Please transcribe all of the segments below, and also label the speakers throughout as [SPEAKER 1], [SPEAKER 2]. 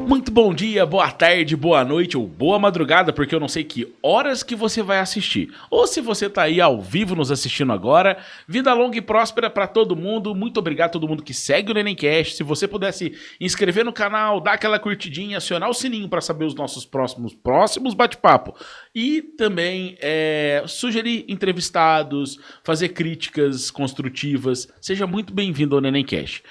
[SPEAKER 1] Muito bom dia, boa tarde, boa noite ou boa madrugada, porque eu não sei que horas que você vai assistir. Ou se você tá aí ao vivo nos assistindo agora, vida longa e próspera pra todo mundo. Muito obrigado a todo mundo que segue o Nenemcast. Se você pudesse inscrever no canal, dar aquela curtidinha, acionar o sininho pra saber os nossos próximos bate-papo. E também sugerir entrevistados, fazer críticas construtivas. Seja muito bem-vindo ao Nenemcast.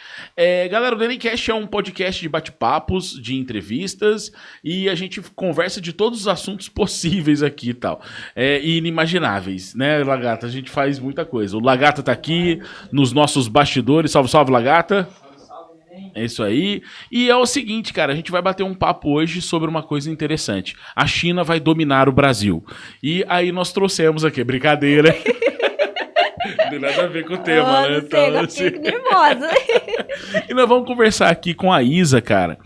[SPEAKER 1] Galera, o Nenemcast é um podcast de bate-papos, de entrevistas, e a gente conversa de todos os assuntos possíveis aqui e tal. E inimagináveis, né, Lagata? A gente faz muita coisa. O Lagata tá aqui nos nossos bastidores. Salve, salve, Lagata. É isso aí. E é o seguinte, cara, a gente vai bater um papo hoje sobre uma coisa interessante. A China vai dominar o Brasil. E aí nós trouxemos aqui, brincadeira. Não tem nada a ver com o tema, né?
[SPEAKER 2] Então, fico nervosa.
[SPEAKER 1] E nós vamos conversar aqui com a Isa, cara,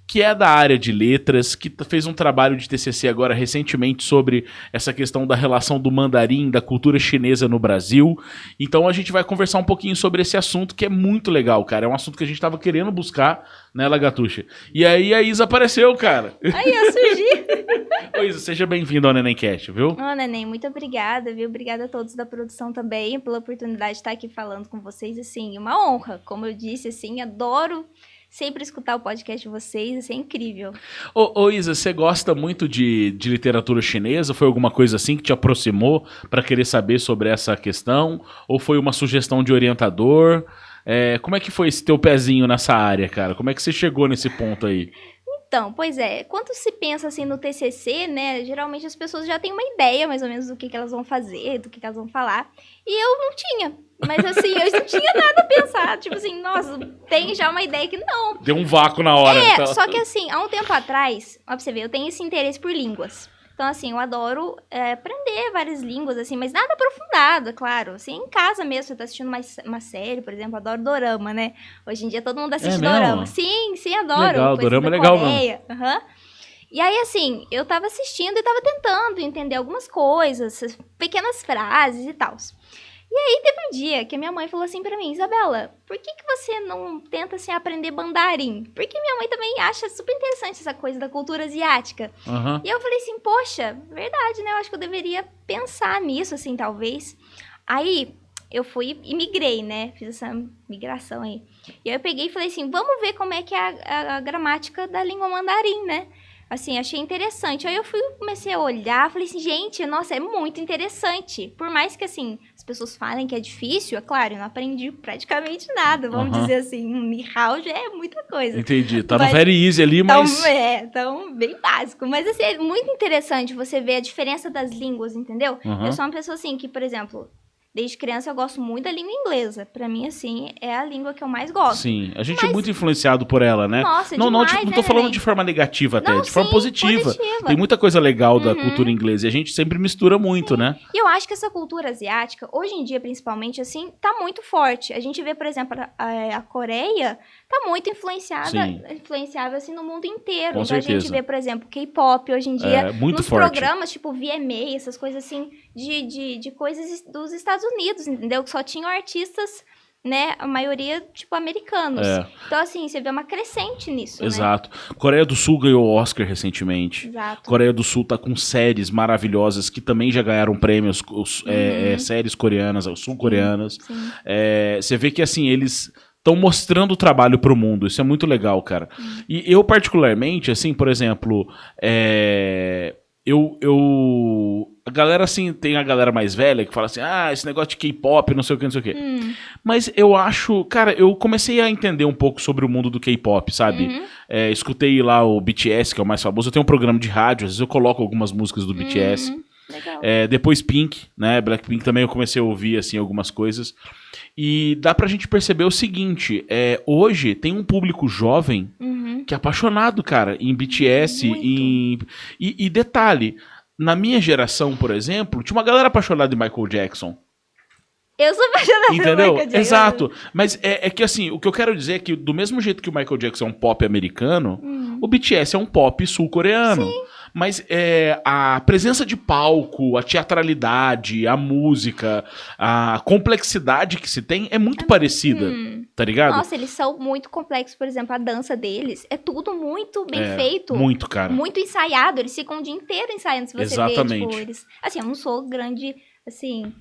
[SPEAKER 1] que é da área de letras, que fez um trabalho de TCC agora recentemente sobre essa questão da relação do mandarim, da cultura chinesa no Brasil. Então a gente vai conversar um pouquinho sobre esse assunto, que é muito legal, cara. É um assunto que a gente tava querendo buscar, né, Lagatuxa? E aí a Isa apareceu, cara.
[SPEAKER 2] Aí eu surgi.
[SPEAKER 1] Ô, Isa, seja bem-vindo ao Nenemcast, viu?
[SPEAKER 2] Ô, Neném, muito obrigada, viu? Obrigada a todos da produção também pela oportunidade de estar aqui falando com vocês, assim, uma honra. Como eu disse, assim, adoro sempre escutar o podcast de vocês, isso é incrível.
[SPEAKER 1] Ô Isa, você gosta muito de literatura chinesa? Foi alguma coisa assim que te aproximou para querer saber sobre essa questão? Ou foi uma sugestão de orientador? Como é que foi esse teu pezinho nessa área, cara? Como é que você chegou nesse ponto aí?
[SPEAKER 2] Então, pois é, quando se pensa assim no TCC, né, geralmente as pessoas já têm uma ideia mais ou menos do que elas vão fazer, do que elas vão falar, e eu não tinha, mas assim, eu não tinha nada a pensar, tipo assim, nossa, tem já uma ideia que não.
[SPEAKER 1] Deu um vácuo na hora. Então.
[SPEAKER 2] Só que assim, há um tempo atrás, ó, pra você ver, eu tenho esse interesse por línguas. Então, assim, eu adoro aprender várias línguas, assim, mas nada aprofundado, é claro. Assim, em casa mesmo, você tá assistindo uma série, por exemplo, eu adoro dorama, né? Hoje em dia todo mundo assiste dorama. Sim, adoro.
[SPEAKER 1] Legal, dorama é legal, mano.
[SPEAKER 2] Uhum. E aí, assim, eu tava assistindo e tava tentando entender algumas coisas, pequenas frases e tal. E aí, teve um dia que a minha mãe falou assim pra mim, Isabela, por que você não tenta, assim, aprender mandarim? Porque minha mãe também acha super interessante essa coisa da cultura asiática.
[SPEAKER 1] Uhum.
[SPEAKER 2] E eu falei assim, poxa, verdade, né? Eu acho que eu deveria pensar nisso, assim, talvez. Aí, eu fui e migrei, né? Fiz essa migração aí. E aí eu peguei e falei assim, vamos ver como é que é a gramática da língua mandarim, né? Assim, achei interessante. Aí eu comecei a olhar, falei assim, gente, nossa, é muito interessante. Por mais que, assim, as pessoas falem que é difícil, é claro, eu não aprendi praticamente nada, vamos dizer assim, um Ni Hao já é muita coisa.
[SPEAKER 1] Entendi, tá no very easy ali, mas...
[SPEAKER 2] Então, bem básico. Mas, assim, é muito interessante você ver a diferença das línguas, entendeu? Eu sou uma pessoa, assim, que, por exemplo... Desde criança eu gosto muito da língua inglesa. Pra mim, assim, é a língua que eu mais gosto.
[SPEAKER 1] Sim, a gente é muito influenciado por ela, né?
[SPEAKER 2] Nossa,
[SPEAKER 1] não,
[SPEAKER 2] demais,
[SPEAKER 1] não tô falando de forma negativa até, de forma positiva. Tem muita coisa legal da cultura inglesa e a gente sempre mistura muito, né?
[SPEAKER 2] E eu acho que essa cultura asiática, hoje em dia, principalmente, assim, tá muito forte. A gente vê, por exemplo, a Coreia tá muito influenciável, assim, no mundo inteiro.
[SPEAKER 1] Com
[SPEAKER 2] então
[SPEAKER 1] certeza.
[SPEAKER 2] A gente vê, por exemplo, K-pop hoje em dia,
[SPEAKER 1] muito
[SPEAKER 2] nos
[SPEAKER 1] forte.
[SPEAKER 2] programas, tipo VMA, essas coisas assim, de coisas dos Estados Unidos, entendeu? Que só tinham artistas, né, a maioria, tipo, americanos. Então, assim, você vê uma crescente nisso,
[SPEAKER 1] Exato. Né? Coreia do Sul ganhou o Oscar recentemente.
[SPEAKER 2] Exato.
[SPEAKER 1] Coreia do Sul tá com séries maravilhosas que também já ganharam prêmios, séries coreanas, sul-coreanas. Você vê que, assim, eles... estão mostrando o trabalho pro mundo, isso é muito legal, cara. E eu, particularmente, assim, por exemplo, a galera, assim, tem a galera mais velha que fala assim, esse negócio de K-pop, não sei o que, não sei o que. Mas eu acho, cara, eu comecei a entender um pouco sobre o mundo do K-pop, sabe? Escutei lá o BTS, que é o mais famoso, eu tenho um programa de rádio, às vezes eu coloco algumas músicas do BTS.
[SPEAKER 2] Legal.
[SPEAKER 1] Depois Pink, né? Blackpink também eu comecei a ouvir, assim, algumas coisas. E dá pra gente perceber o seguinte, hoje tem um público jovem que é apaixonado, cara, em BTS, e detalhe, na minha geração, por exemplo, tinha uma galera apaixonada em Michael Jackson.
[SPEAKER 2] Eu sou apaixonada por Michael Jackson.
[SPEAKER 1] Exato. Mas é que, assim, o que eu quero dizer é que do mesmo jeito que o Michael Jackson é um pop americano, o BTS é um pop sul-coreano.
[SPEAKER 2] Sim.
[SPEAKER 1] Mas a presença de palco, a teatralidade, a música, a complexidade que se tem é muito parecida, tá ligado?
[SPEAKER 2] Nossa, eles são muito complexos. Por exemplo, a dança deles é tudo muito bem feito.
[SPEAKER 1] Muito, cara.
[SPEAKER 2] Muito ensaiado. Eles ficam o dia inteiro ensaiando, se você
[SPEAKER 1] Exatamente.
[SPEAKER 2] ver, tipo, eles... Assim, eu não sou grande, assim...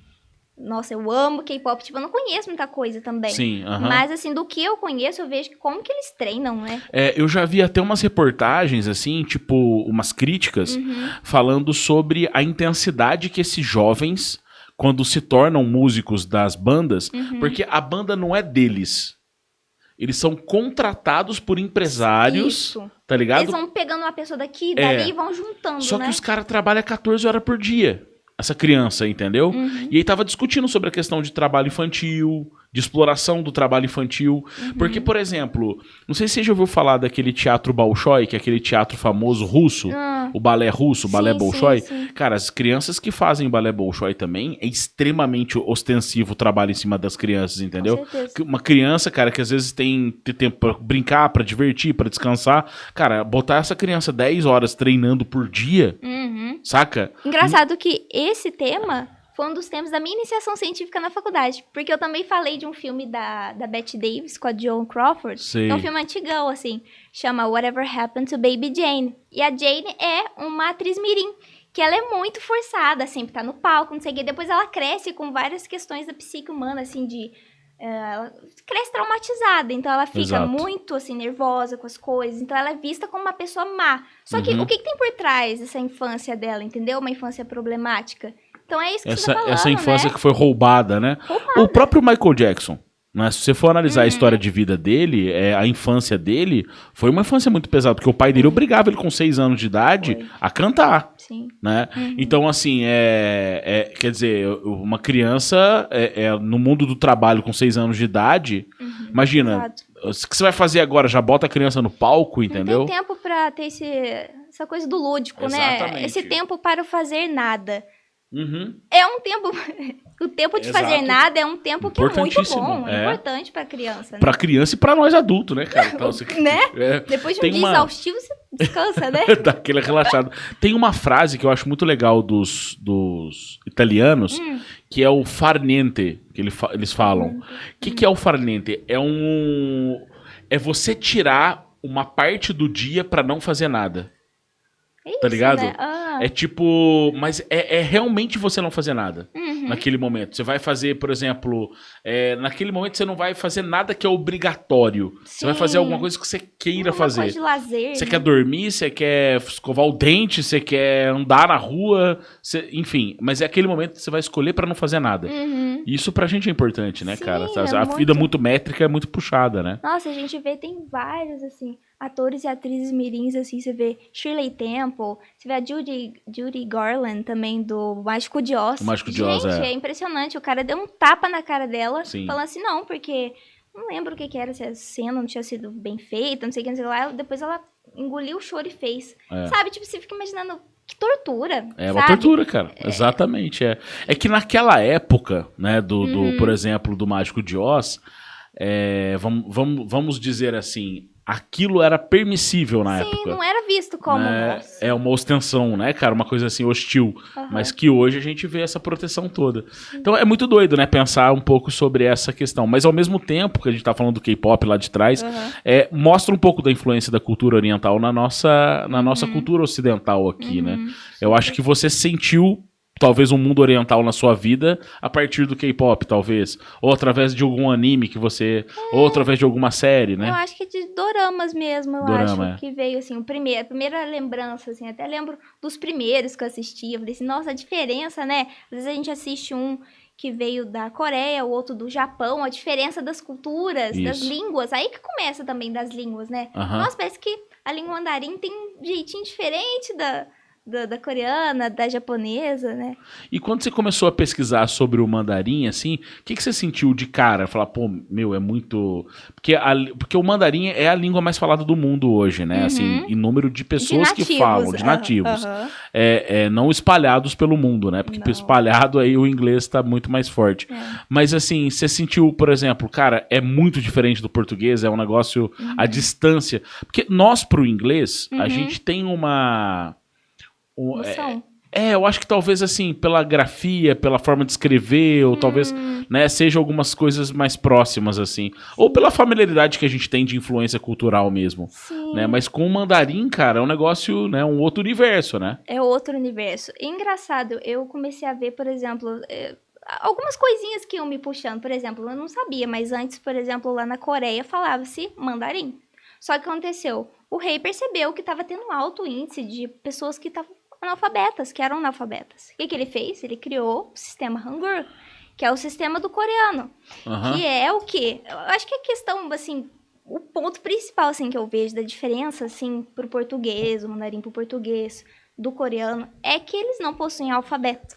[SPEAKER 2] Nossa, eu amo K-pop. Tipo, eu não conheço muita coisa também.
[SPEAKER 1] Sim,
[SPEAKER 2] Mas, assim, do que eu conheço, eu vejo como que eles treinam, né?
[SPEAKER 1] Eu já vi até umas reportagens, assim, tipo, umas críticas, falando sobre a intensidade que esses jovens, quando se tornam músicos das bandas, porque a banda não é deles. Eles são contratados por empresários,
[SPEAKER 2] Isso.
[SPEAKER 1] tá ligado?
[SPEAKER 2] Eles vão pegando uma pessoa daqui, dali e vão juntando,
[SPEAKER 1] Só
[SPEAKER 2] né?
[SPEAKER 1] que os caras trabalham 14 horas por dia. Essa criança, entendeu? E aí tava discutindo sobre a questão de trabalho infantil, de exploração do trabalho infantil. Porque, por exemplo, não sei se você já ouviu falar daquele teatro Bolshoi, que é aquele teatro famoso russo, o balé russo, o balé Bolshoi.
[SPEAKER 2] Sim.
[SPEAKER 1] Cara, as crianças que fazem balé Bolshoi também, é extremamente ostensivo o trabalho em cima das crianças, entendeu?
[SPEAKER 2] Com certeza.
[SPEAKER 1] Uma criança, cara, que às vezes tem tempo pra brincar, pra divertir, pra descansar. Cara, botar essa criança 10 horas treinando por dia, saca?
[SPEAKER 2] Engraçado que esse tema foi um dos temas da minha iniciação científica na faculdade. Porque eu também falei de um filme da Bette Davis com a Joan Crawford.
[SPEAKER 1] Sei.
[SPEAKER 2] É um filme antigão, assim. Chama Whatever Happened to Baby Jane. E a Jane é uma atriz mirim. Que ela é muito forçada, sempre tá no palco, não sei o quê. Depois ela cresce com várias questões da psique humana, assim, de... ela cresce traumatizada, então ela fica
[SPEAKER 1] Exato.
[SPEAKER 2] muito, assim, nervosa com as coisas. Então ela é vista como uma pessoa má. Só que o que tem por trás dessa infância dela, entendeu? Uma infância problemática. Então é isso que você tá falando,
[SPEAKER 1] essa infância
[SPEAKER 2] né?
[SPEAKER 1] que foi roubada, né? O próprio Michael Jackson, né? Se você for analisar a história de vida dele, a infância dele, foi uma infância muito pesada, porque o pai dele obrigava ele com 6 anos de idade a cantar.
[SPEAKER 2] Sim.
[SPEAKER 1] Né? Então, assim, quer dizer, uma criança no mundo do trabalho com 6 anos de idade, imagina,
[SPEAKER 2] Exato.
[SPEAKER 1] o que você vai fazer agora? Já bota a criança no palco, entendeu?
[SPEAKER 2] Não tem tempo pra ter essa coisa do lúdico, né?
[SPEAKER 1] Exatamente.
[SPEAKER 2] Esse tempo para o fazer nada.
[SPEAKER 1] Uhum.
[SPEAKER 2] É um tempo... O tempo de fazer
[SPEAKER 1] Exato.
[SPEAKER 2] nada é um tempo que é muito
[SPEAKER 1] Importantíssimo,
[SPEAKER 2] bom. É importante pra criança, né?
[SPEAKER 1] Pra criança e pra nós adultos, né, cara? Então,
[SPEAKER 2] Né? Depois de um
[SPEAKER 1] tem
[SPEAKER 2] dia exaustivo, você descansa, né?
[SPEAKER 1] Dá aquele relaxado. Tem uma frase que eu acho muito legal dos italianos, que é o far niente, que eles falam. O que é o far niente? É você tirar uma parte do dia pra não fazer nada.
[SPEAKER 2] É isso,
[SPEAKER 1] Tá ligado?
[SPEAKER 2] né?
[SPEAKER 1] É tipo... Mas é realmente você não fazer nada naquele momento. Você vai fazer, por exemplo... naquele momento você não vai fazer nada que é obrigatório. Você vai fazer alguma coisa que você queira fazer.
[SPEAKER 2] Coisa de lazer,
[SPEAKER 1] Você
[SPEAKER 2] né?
[SPEAKER 1] quer dormir, você quer escovar o dente, você quer andar na rua, enfim. Mas é aquele momento que você vai escolher pra não fazer nada. E isso pra gente é importante, né,
[SPEAKER 2] Sim,
[SPEAKER 1] cara?
[SPEAKER 2] é
[SPEAKER 1] A vida
[SPEAKER 2] muito.
[SPEAKER 1] muito métrica é muito puxada, né?
[SPEAKER 2] Nossa, a gente vê, tem vários, assim, atores e atrizes mirins, assim, você vê Shirley Temple, você vê a Judy Garland também, do Mágico de Oz.
[SPEAKER 1] O Mágico de Oz,
[SPEAKER 2] Gente, é impressionante, o cara deu um tapa na cara dela,
[SPEAKER 1] Sim.
[SPEAKER 2] falando assim, não, porque não lembro o que era, se a cena não tinha sido bem feita, não sei o que, não sei o que lá, depois ela engoliu o choro e fez. Sabe, tipo, você fica imaginando... Que tortura,
[SPEAKER 1] É uma
[SPEAKER 2] sabe?
[SPEAKER 1] tortura, cara. Exatamente. É que naquela época, né, por exemplo, do Mágico de Oz, vamos dizer assim, aquilo era permissível na
[SPEAKER 2] Sim,
[SPEAKER 1] época.
[SPEAKER 2] não era visto como... nossa.
[SPEAKER 1] É uma ostensão, né, cara? Uma coisa assim, hostil. Mas que hoje a gente vê essa proteção toda. Então é muito doido, né, pensar um pouco sobre essa questão. Mas ao mesmo tempo que a gente tá falando do K-pop lá de trás, mostra um pouco da influência da cultura oriental na nossa cultura ocidental aqui, né? Eu acho que você sentiu talvez um mundo oriental na sua vida a partir do K-pop, talvez. Ou através de algum anime que você... Ou através de alguma série, né?
[SPEAKER 2] Eu acho que de doramas mesmo, eu
[SPEAKER 1] Dorama,
[SPEAKER 2] acho que veio, assim, a primeira lembrança, assim, até lembro dos primeiros que eu assisti, eu falei assim, nossa, a diferença, né? Às vezes a gente assiste um que veio da Coreia, o outro do Japão, a diferença das culturas, das
[SPEAKER 1] Isso.
[SPEAKER 2] línguas, aí que começa também das línguas, né? Nossa, parece que a língua mandarim tem um jeitinho diferente da coreana, da japonesa, né?
[SPEAKER 1] E quando você começou a pesquisar sobre o mandarim, assim, o que você sentiu de cara? Falar, pô, meu, é muito... Porque o mandarim é a língua mais falada do mundo hoje, né? Assim, em número de pessoas que falam, de nativos. Não espalhados pelo mundo, né? Porque espalhado aí o inglês tá muito mais forte. Mas assim, você sentiu, por exemplo, cara, é muito diferente do português, é um negócio à distância. Porque nós, pro inglês, a gente tem
[SPEAKER 2] Noção?
[SPEAKER 1] Eu acho que talvez assim, pela grafia, pela forma de escrever, ou talvez, né, seja algumas coisas mais próximas, assim. Ou pela familiaridade que a gente tem de influência cultural mesmo,
[SPEAKER 2] Sim.
[SPEAKER 1] né? Mas com o mandarim, cara, é um negócio, né, um outro universo, né?
[SPEAKER 2] É outro universo. E engraçado, eu comecei a ver, por exemplo, algumas coisinhas que iam me puxando. Por exemplo, eu não sabia, mas antes, por exemplo, lá na Coreia falava-se mandarim. Só que aconteceu, o rei percebeu que estava tendo um alto índice de pessoas que estavam analfabetas, que eram analfabetas. O que ele fez? Ele criou o sistema Hangul, que é o sistema do coreano.
[SPEAKER 1] Aham.
[SPEAKER 2] Que é o quê? Eu acho que a questão, assim, o ponto principal, assim, que eu vejo da diferença, assim, pro português, o mandarim pro português, do coreano, é que eles não possuem alfabeto.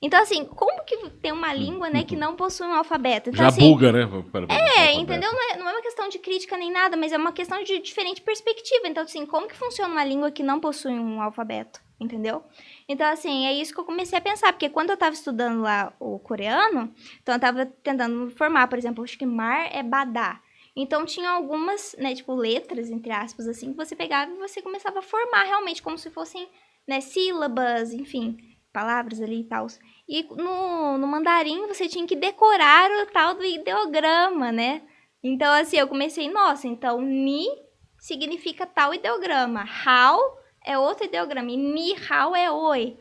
[SPEAKER 2] Então, assim, como que tem uma língua, né, que não possui um alfabeto? Então,
[SPEAKER 1] Já
[SPEAKER 2] assim,
[SPEAKER 1] buga, né?
[SPEAKER 2] entendeu? Não é uma questão de crítica nem nada, mas é uma questão de diferente perspectiva. Então, assim, como que funciona uma língua que não possui um alfabeto? Entendeu? Então, assim, é isso que eu comecei a pensar. Porque quando eu tava estudando lá o coreano, então eu tava tentando formar, por exemplo, acho que mar é badá. Então, tinha algumas, né, tipo, letras, entre aspas, assim, que você pegava e você começava a formar realmente, como se fossem, né, sílabas, enfim, palavras ali e tal. E no mandarim você tinha que decorar o tal do ideograma, né? Então, assim, eu comecei, nossa, então ni significa tal ideograma, how é outro ideograma, e ni how é oi.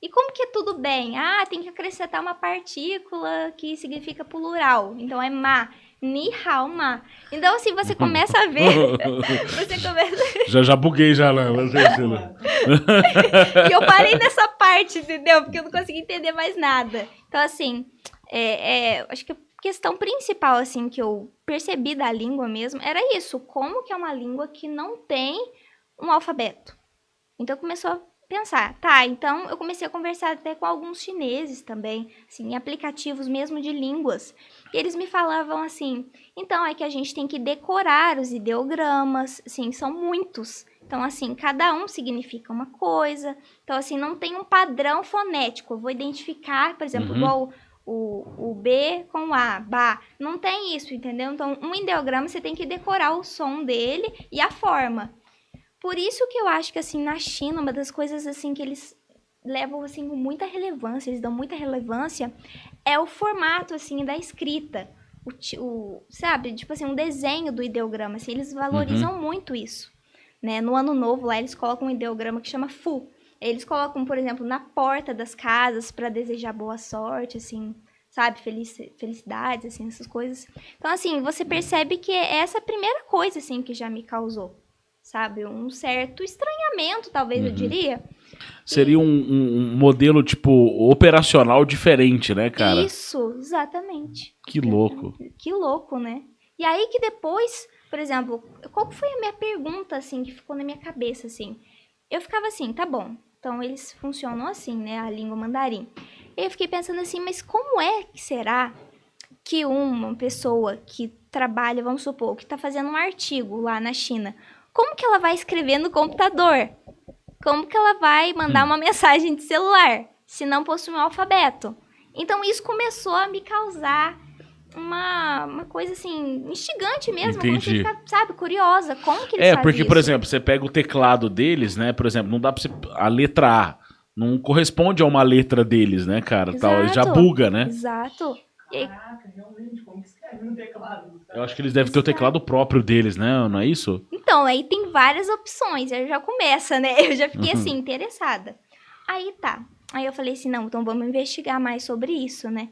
[SPEAKER 2] E como que é tudo bem? Ah, tem que acrescentar uma partícula que significa plural. Então é ma. Ni hao ma. Então, assim, você começa a ver. Você começa.
[SPEAKER 1] Já buguei já lá.
[SPEAKER 2] E eu parei nessa parte, entendeu? Porque eu não consegui entender mais nada. Então, assim, acho que a questão principal, assim, que eu percebi da língua mesmo era isso. Como que é uma língua que não tem um alfabeto? Então, começou a pensar. Tá, então eu comecei a conversar até com alguns chineses também, assim, em aplicativos mesmo de línguas. E eles me falavam assim, então é que a gente tem que decorar os ideogramas, assim, são muitos. Então, assim, cada um significa uma coisa. Então, assim, não tem um padrão fonético. Eu vou identificar, por exemplo, igual o B com o A, ba. Não tem isso, entendeu? Então, um ideograma você tem que decorar o som dele e a forma. Por isso que eu acho que, assim, na China, uma das coisas, assim, que eles levam, assim, com muita relevância, eles dão muita relevância, é o formato, assim, da escrita. Sabe? Tipo assim, um desenho do ideograma, assim, eles valorizam muito isso. Né? No Ano Novo, lá, eles colocam um ideograma que chama Fu. Eles colocam, por exemplo, na porta das casas para desejar boa sorte, assim, sabe? Felicidades, assim, essas coisas. Então, assim, você percebe que é essa a primeira coisa, assim, que já me causou, sabe? Um certo estranhamento, talvez, eu diria.
[SPEAKER 1] Seria um modelo, tipo, operacional diferente, né, cara?
[SPEAKER 2] Isso, exatamente.
[SPEAKER 1] Que louco.
[SPEAKER 2] Que louco, né? E aí que depois, por exemplo, qual foi a minha pergunta, assim, que ficou na minha cabeça, assim? Eu ficava assim, tá bom, então eles funcionam assim, né, a língua mandarim. E eu fiquei pensando assim, mas como é que será que uma pessoa que trabalha, vamos supor, que tá fazendo um artigo lá na China, como que ela vai escrever no computador? Como que ela vai mandar uma mensagem de celular, se não possui um alfabeto? Então, isso começou a me causar uma coisa, assim, instigante mesmo. Eu comecei a ficar, sabe, curiosa. Como que eles fazem
[SPEAKER 1] porque, por
[SPEAKER 2] isso?
[SPEAKER 1] exemplo, você pega o teclado deles, né? Por exemplo, não dá pra você... A letra A não corresponde a uma letra deles, né, cara? Tal, já
[SPEAKER 2] Exato.
[SPEAKER 1] buga, né?
[SPEAKER 2] Exato. E aí,
[SPEAKER 3] Caraca, realmente, como que escreve no teclado dos
[SPEAKER 1] Eu
[SPEAKER 3] caras?
[SPEAKER 1] acho que eles devem ter o teclado próprio deles, né? Não é isso?
[SPEAKER 2] então, aí tem várias opções. Aí já começa, né? Eu já fiquei, assim, interessada. Aí tá. Aí eu falei assim, não, então vamos investigar mais sobre isso, né?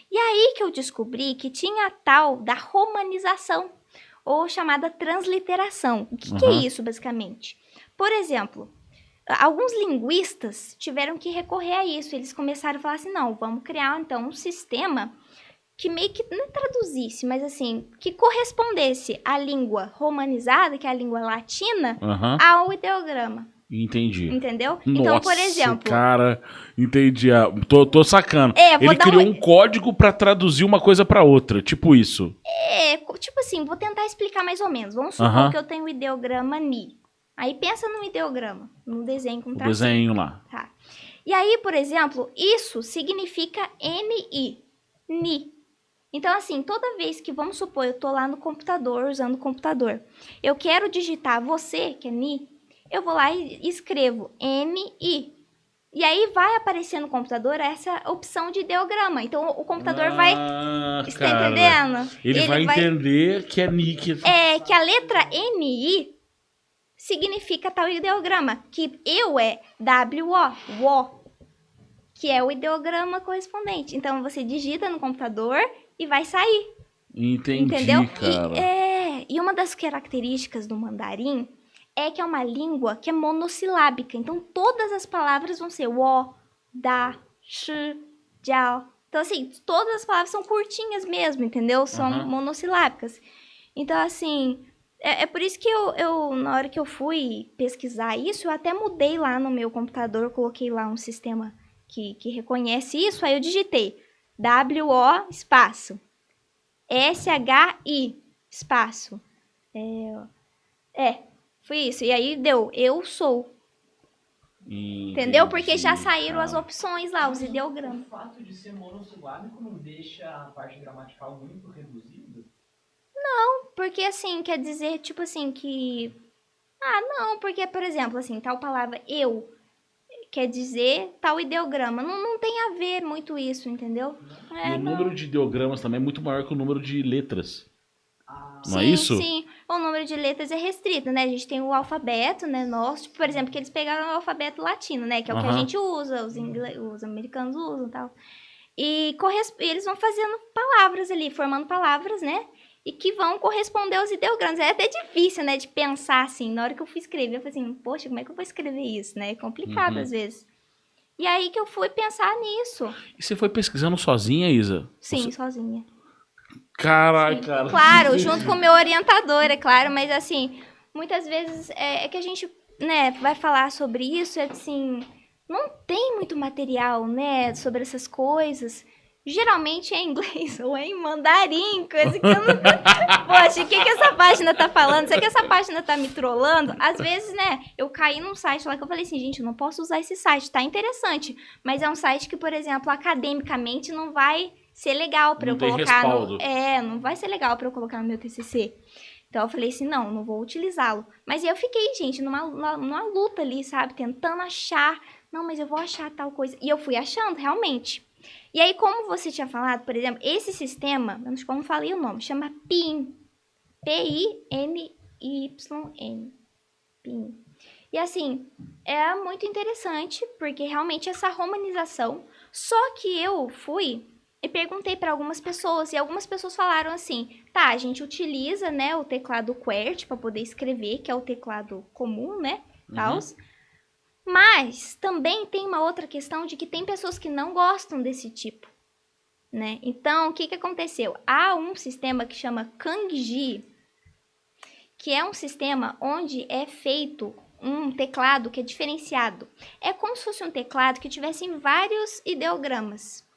[SPEAKER 2] E aí que eu descobri que tinha a tal da romanização, ou chamada transliteração. O que é isso, basicamente? Por exemplo, alguns linguistas tiveram que recorrer a isso. Eles começaram a falar assim, não, vamos criar, então, um sistema que meio que não traduzisse, mas assim, que correspondesse à língua romanizada, que é a língua latina, ao ideograma.
[SPEAKER 1] Entendi.
[SPEAKER 2] Entendeu?
[SPEAKER 1] Nossa,
[SPEAKER 2] então, por exemplo...
[SPEAKER 1] cara, entendi. Tô sacando.
[SPEAKER 2] vou
[SPEAKER 1] Ele
[SPEAKER 2] dar
[SPEAKER 1] criou um código pra traduzir uma coisa pra outra, tipo isso.
[SPEAKER 2] tipo assim, vou tentar explicar mais ou menos. Vamos supor que eu tenho o ideograma Ni. Aí pensa no ideograma, no desenho com tracinho.
[SPEAKER 1] Desenho lá.
[SPEAKER 2] Tá. E aí, por exemplo, isso significa NI. Ni. Então, assim, toda vez que, vamos supor, eu tô lá no computador, usando o computador, eu quero digitar você, que é Ni, eu vou lá e escrevo MI. E aí vai aparecer no computador essa opção de ideograma. Então o computador vai. Está
[SPEAKER 1] cara.
[SPEAKER 2] entendendo?
[SPEAKER 1] Ele vai entender que é nick.
[SPEAKER 2] É que a letra MI significa tal ideograma. Que eu é WO, que é o ideograma correspondente. Então você digita no computador e vai sair.
[SPEAKER 1] Entendi,
[SPEAKER 2] Entendeu?
[SPEAKER 1] cara.
[SPEAKER 2] E uma das características do mandarim é que é uma língua que é monossilábica. Então, todas as palavras vão ser wo, da, shi, jiao. Então, assim, todas as palavras são curtinhas mesmo, entendeu? São monossilábicas. Então, assim, é por isso que eu, na hora que eu fui pesquisar isso, eu até mudei lá no meu computador, coloquei lá um sistema que reconhece isso, aí eu digitei WO espaço, SHI espaço. Foi isso. E aí deu, eu sou. Entendeu? Porque já saíram as opções lá, os ideogramas.
[SPEAKER 3] O fato de ser monossilábico não deixa a parte gramatical muito reduzida?
[SPEAKER 2] Porque assim, quer dizer, tipo assim, que... Ah, não, porque, por exemplo, assim, tal palavra eu quer dizer tal ideograma. Não tem a ver muito isso, entendeu?
[SPEAKER 1] E o número de ideogramas também é muito maior que o número de letras. Não
[SPEAKER 2] Sim,
[SPEAKER 1] é isso?
[SPEAKER 2] sim. O número de letras é restrito, né? A gente tem o alfabeto, né, nosso. Tipo, por exemplo, que eles pegaram o alfabeto latino, né? Que é o que a gente usa, os americanos usam e tal. E eles vão fazendo palavras ali, formando palavras, né? E que vão corresponder aos ideogramas. É até difícil, né, de pensar assim. Na hora que eu fui escrever, eu falei assim, poxa, como é que eu vou escrever isso, né? É complicado às vezes. E aí que eu fui pensar nisso.
[SPEAKER 1] E você foi pesquisando sozinha, Isa?
[SPEAKER 2] Sim, sozinha.
[SPEAKER 1] Caralho, cara.
[SPEAKER 2] Claro, junto com o meu orientador, é claro, mas assim, muitas vezes é que a gente, né, vai falar sobre isso, é assim, não tem muito material, né, sobre essas coisas. Geralmente é em inglês ou é em mandarim, coisa que eu não... Poxa, o que essa página tá falando? Será que essa página tá me trollando? Às vezes, né, eu caí num site lá que eu falei assim, gente, eu não posso usar esse site, tá interessante. Mas é um site que, por exemplo, academicamente não vai ser legal pra eu colocar
[SPEAKER 1] respaldo.
[SPEAKER 2] não vai ser legal pra eu colocar no meu TCC. Então eu falei assim, não vou utilizá-lo. Mas eu fiquei, gente, numa luta ali, sabe? Tentando achar, não, mas eu vou achar tal coisa. E eu fui achando, realmente. E aí, como você tinha falado, por exemplo, esse sistema, eu não sei como falei o nome, chama PIN. P-I-N-Y-N. PIN. E assim, é muito interessante, porque realmente essa romanização, só que eu fui e perguntei para algumas pessoas, e algumas pessoas falaram assim, tá, a gente utiliza, né, o teclado QWERTY para poder escrever, que é o teclado comum, né, tals. Mas também tem uma outra questão de que tem pessoas que não gostam desse tipo, né? Então, o que aconteceu? Há um sistema que chama Kanji, que é um sistema onde é feito um teclado que é diferenciado. É como se fosse um teclado que tivesse vários ideogramas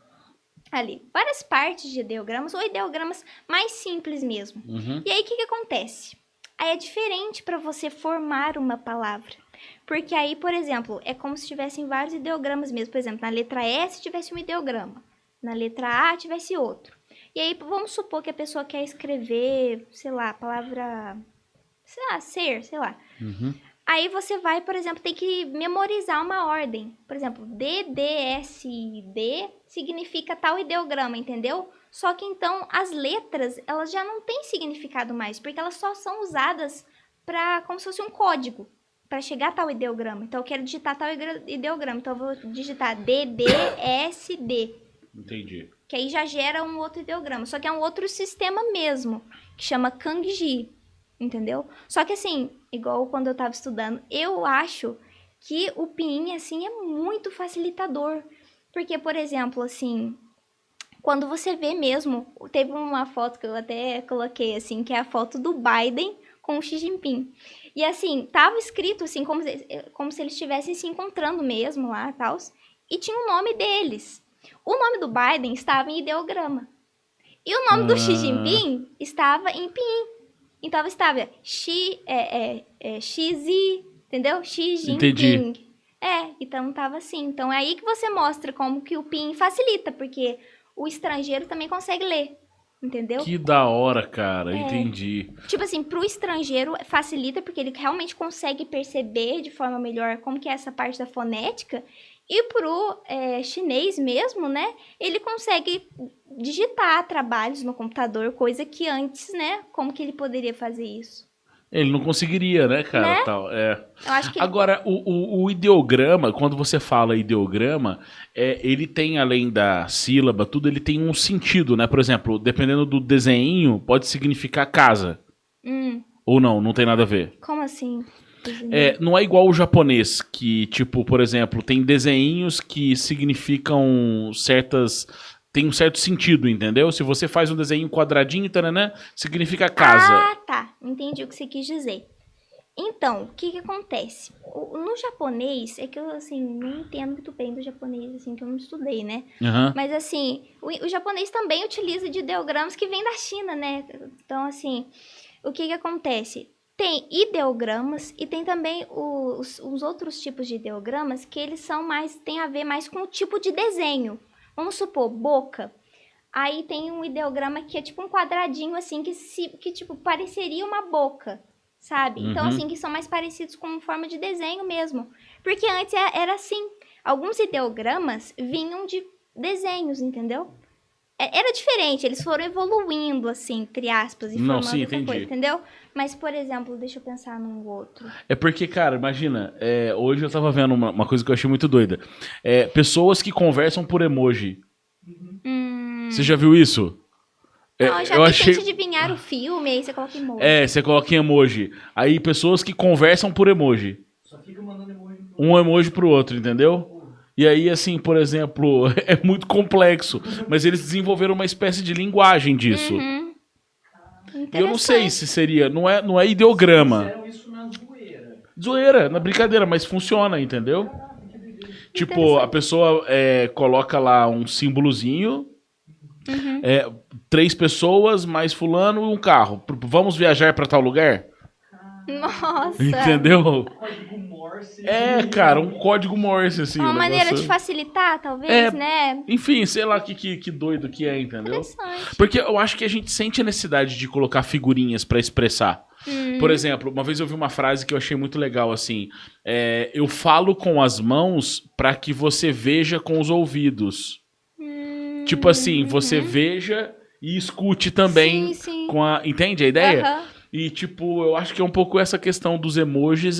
[SPEAKER 2] ali, várias partes de ideogramas ou ideogramas mais simples mesmo. E aí, o que acontece? Aí é diferente para você formar uma palavra. Porque aí, por exemplo, é como se tivessem vários ideogramas mesmo. Por exemplo, na letra S tivesse um ideograma, na letra A tivesse outro. E aí, vamos supor que a pessoa quer escrever, sei lá, a palavra, sei lá, ser, sei lá. Aí você vai, por exemplo, tem que memorizar uma ordem. Por exemplo, DDSD significa tal ideograma, entendeu? Só que então as letras, elas já não têm significado mais, porque elas só são usadas para como se fosse um código para chegar a tal ideograma. Então eu quero digitar tal ideograma, então eu vou digitar DDSD.
[SPEAKER 1] Entendi.
[SPEAKER 2] Que aí já gera um outro ideograma, só que é um outro sistema mesmo, que chama Kanji. Entendeu? Só que assim, igual quando eu tava estudando, eu acho que o Pinyin, assim, é muito facilitador. Porque, por exemplo, assim, quando você vê mesmo, teve uma foto que eu até coloquei, assim, que é a foto do Biden com o Xi Jinping. E assim, tava escrito assim, como se eles estivessem se encontrando mesmo lá e tal. E tinha o nome deles. O nome do Biden estava em ideograma. E o nome do Xi Jinping estava em Pinyin. Então estava XI, entendeu? Xi Jinping.
[SPEAKER 1] Entendi.
[SPEAKER 2] Então tava assim. Então é aí que você mostra como que o PIN facilita, porque o estrangeiro também consegue ler. entendeu?
[SPEAKER 1] Que da hora, cara. Entendi.
[SPEAKER 2] Tipo assim, pro estrangeiro facilita porque ele realmente consegue perceber de forma melhor como que é essa parte da fonética. E pro chinês mesmo, né? Ele consegue digitar trabalhos no computador, coisa que antes, né? Como que ele poderia fazer isso?
[SPEAKER 1] Ele não conseguiria, né, cara?
[SPEAKER 2] Né?
[SPEAKER 1] Tal,
[SPEAKER 2] Eu acho que
[SPEAKER 1] Agora, o ideograma, quando você fala ideograma, ele tem, além da sílaba, tudo, ele tem um sentido, né? Por exemplo, dependendo do desenho, pode significar casa. Ou não tem nada a ver.
[SPEAKER 2] Como assim?
[SPEAKER 1] Não é igual o japonês, que, tipo, por exemplo, tem desenhos que significam tem um certo sentido, entendeu? Se você faz um desenho quadradinho, taranã, significa casa.
[SPEAKER 2] Ah, tá. Entendi o que você quis dizer. Então, o que acontece? No japonês, é que eu, assim, não entendo muito bem do japonês, assim, que eu não estudei, né?
[SPEAKER 1] Aham.
[SPEAKER 2] Mas, assim, o japonês também utiliza de ideogramas que vêm da China, né? Então, assim, o que acontece? Tem ideogramas e tem também os outros tipos de ideogramas que eles têm a ver mais com o tipo de desenho. Vamos supor, boca. Aí tem um ideograma que é tipo um quadradinho, assim, que tipo, pareceria uma boca, sabe? Então, assim, que são mais parecidos com forma de desenho mesmo. Porque antes era assim. Alguns ideogramas vinham de desenhos, entendeu? Era diferente, eles foram evoluindo, assim, entre aspas, e
[SPEAKER 1] Não,
[SPEAKER 2] formando
[SPEAKER 1] sim,
[SPEAKER 2] outra
[SPEAKER 1] entendi.
[SPEAKER 2] coisa, entendeu? Mas, por exemplo, deixa eu pensar num outro.
[SPEAKER 1] É porque, cara, imagina, hoje eu tava vendo uma coisa que eu achei muito doida. Pessoas que conversam por emoji. Você já viu isso?
[SPEAKER 2] Não, eu já vi gente adivinhar o filme, aí você coloca emoji.
[SPEAKER 1] Você coloca em emoji. Aí pessoas que conversam por emoji.
[SPEAKER 3] Só fica mandando emoji pro
[SPEAKER 1] Um emoji pro outro, entendeu? E aí, assim, por exemplo, é muito complexo. Mas eles desenvolveram uma espécie de linguagem disso. E eu não sei se seria. Não é ideograma.
[SPEAKER 3] Fizeram isso na zoeira.
[SPEAKER 1] Zoeira, na brincadeira, mas funciona, entendeu? Tipo, a pessoa coloca lá um símbolozinho. 3 pessoas, mais fulano e um carro. Vamos viajar pra tal lugar?
[SPEAKER 2] Nossa!
[SPEAKER 1] Entendeu?
[SPEAKER 3] Código Morse.
[SPEAKER 1] Cara, um código Morse, assim.
[SPEAKER 2] Uma
[SPEAKER 1] um
[SPEAKER 2] maneira
[SPEAKER 1] negócio-
[SPEAKER 2] de facilitar, talvez, né?
[SPEAKER 1] Enfim, sei lá que doido que é, entendeu?
[SPEAKER 2] Interessante.
[SPEAKER 1] Porque eu acho que a gente sente a necessidade de colocar figurinhas pra expressar. Por exemplo, uma vez eu vi uma frase que eu achei muito legal, assim. Eu falo com as mãos pra que você veja com os ouvidos. Tipo assim, você veja e escute também.
[SPEAKER 2] Sim.
[SPEAKER 1] Entende a ideia?
[SPEAKER 2] Aham.
[SPEAKER 1] E, tipo, eu acho que é um pouco essa questão dos emojis.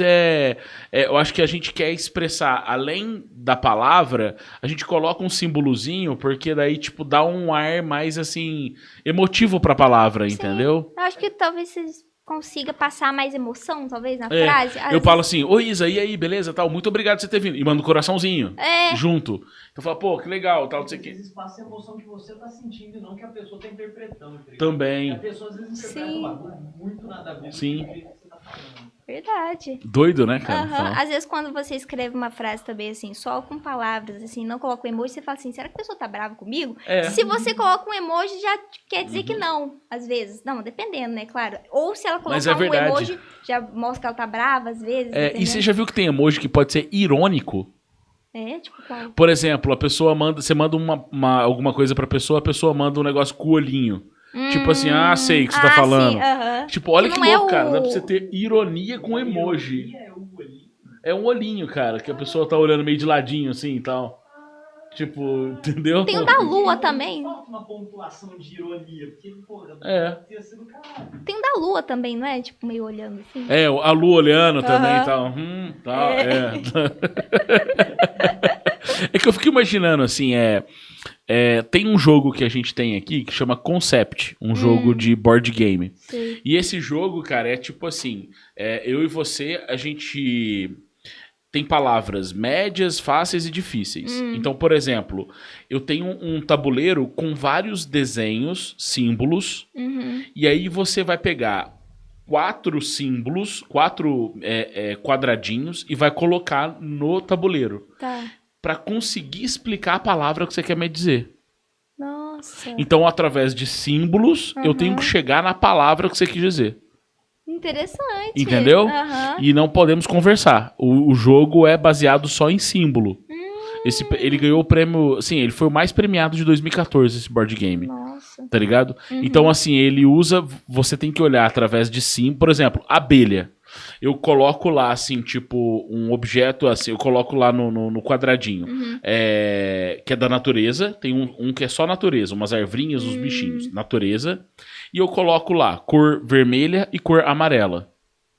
[SPEAKER 1] Eu acho que a gente quer expressar, além da palavra, a gente coloca um símbolozinho, porque daí, tipo, dá um ar mais, assim, emotivo pra palavra, entendeu?
[SPEAKER 2] Eu acho que talvez você consiga passar mais emoção, talvez, na frase. Às
[SPEAKER 1] Eu falo assim, oi Isa, e aí, beleza, tal, muito obrigado por você ter vindo. E mando um coraçãozinho, junto. Então fala, pô, que legal, tal, não sei o
[SPEAKER 3] Às
[SPEAKER 1] quê.
[SPEAKER 3] vezes passa a emoção que você tá sentindo e não que a pessoa tá interpretando. Tá ligado?
[SPEAKER 1] Também.
[SPEAKER 3] E a pessoa às vezes interpreta
[SPEAKER 2] Sim.
[SPEAKER 3] um bagulho muito nada a ver
[SPEAKER 1] Sim.
[SPEAKER 3] com o que você tá falando.
[SPEAKER 2] Verdade.
[SPEAKER 1] Doido, né, cara?
[SPEAKER 2] Aham. Às vezes, quando você escreve uma frase também, assim, só com palavras, assim, não coloca o emoji, você fala assim, será que a pessoa tá brava comigo? Se você coloca um emoji, já quer dizer que não, às vezes. Não, dependendo, né, claro. Ou se ela
[SPEAKER 1] Mas
[SPEAKER 2] colocar
[SPEAKER 1] é
[SPEAKER 2] um
[SPEAKER 1] verdade.
[SPEAKER 2] emoji, já mostra que ela tá brava, às vezes,
[SPEAKER 1] E
[SPEAKER 2] entendeu?
[SPEAKER 1] você já viu que tem emoji que pode ser irônico?
[SPEAKER 2] Tipo qual?
[SPEAKER 1] Por exemplo, a pessoa você manda alguma coisa pra pessoa, a pessoa manda um negócio com o olhinho. Tipo assim, sei o que você tá falando.
[SPEAKER 2] Sim, aham.
[SPEAKER 1] Tipo, olha que
[SPEAKER 2] não é
[SPEAKER 1] louco, cara.
[SPEAKER 2] o-
[SPEAKER 1] Dá pra você ter ironia com emoji.
[SPEAKER 3] E é o olhinho.
[SPEAKER 1] É um olhinho, cara, que a pessoa tá olhando meio de ladinho assim e tal. Tipo, entendeu?
[SPEAKER 2] Tem o da lua também.
[SPEAKER 3] Falta uma pontuação de ironia, porque, porra, tinha sido caralho.
[SPEAKER 2] Tem o da lua também, não é? Tipo, meio olhando assim.
[SPEAKER 1] A Lu olhando também e
[SPEAKER 2] Aham.
[SPEAKER 1] tal. Tal. É que eu fico imaginando, assim, tem um jogo que a gente tem aqui que chama Concept, um jogo de board game.
[SPEAKER 2] Sim.
[SPEAKER 1] E esse jogo, cara, é tipo assim, eu e você, a gente tem palavras médias, fáceis e difíceis. Então, por exemplo, eu tenho um tabuleiro com vários desenhos, símbolos, e aí você vai pegar 4 símbolos, 4 quadradinhos e vai colocar no tabuleiro.
[SPEAKER 2] Tá.
[SPEAKER 1] Pra conseguir explicar a palavra que você quer me dizer.
[SPEAKER 2] Nossa.
[SPEAKER 1] Então, através de símbolos, eu tenho que chegar na palavra que você quis dizer.
[SPEAKER 2] Interessante.
[SPEAKER 1] Entendeu?
[SPEAKER 2] Aham.
[SPEAKER 1] E não podemos conversar. O jogo é baseado só em símbolo. Ele ganhou o prêmio... Sim, ele foi o mais premiado de 2014, esse board game.
[SPEAKER 2] Nossa.
[SPEAKER 1] Tá ligado?
[SPEAKER 2] Uhum.
[SPEAKER 1] Então, assim, ele usa... Você tem que olhar através de sim. Por exemplo, abelha. Eu coloco lá, assim, tipo, um objeto, assim, eu coloco lá no quadradinho, que é da natureza, tem um que é só natureza, umas arvrinhas, uns bichinhos, natureza, e eu coloco lá cor vermelha e cor amarela.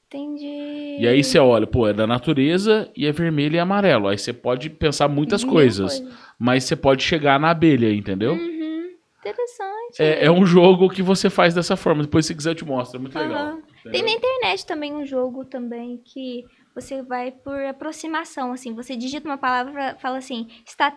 [SPEAKER 2] Entendi.
[SPEAKER 1] E aí você olha, pô, é da natureza e é vermelho e amarelo. Aí você pode pensar muitas coisas, mas você pode chegar na abelha, entendeu?
[SPEAKER 2] Interessante.
[SPEAKER 1] É um jogo que você faz dessa forma, depois se quiser eu te mostro, é muito legal.
[SPEAKER 2] Tem na internet também um jogo também que você vai por aproximação, assim, você digita uma palavra, fala assim, está,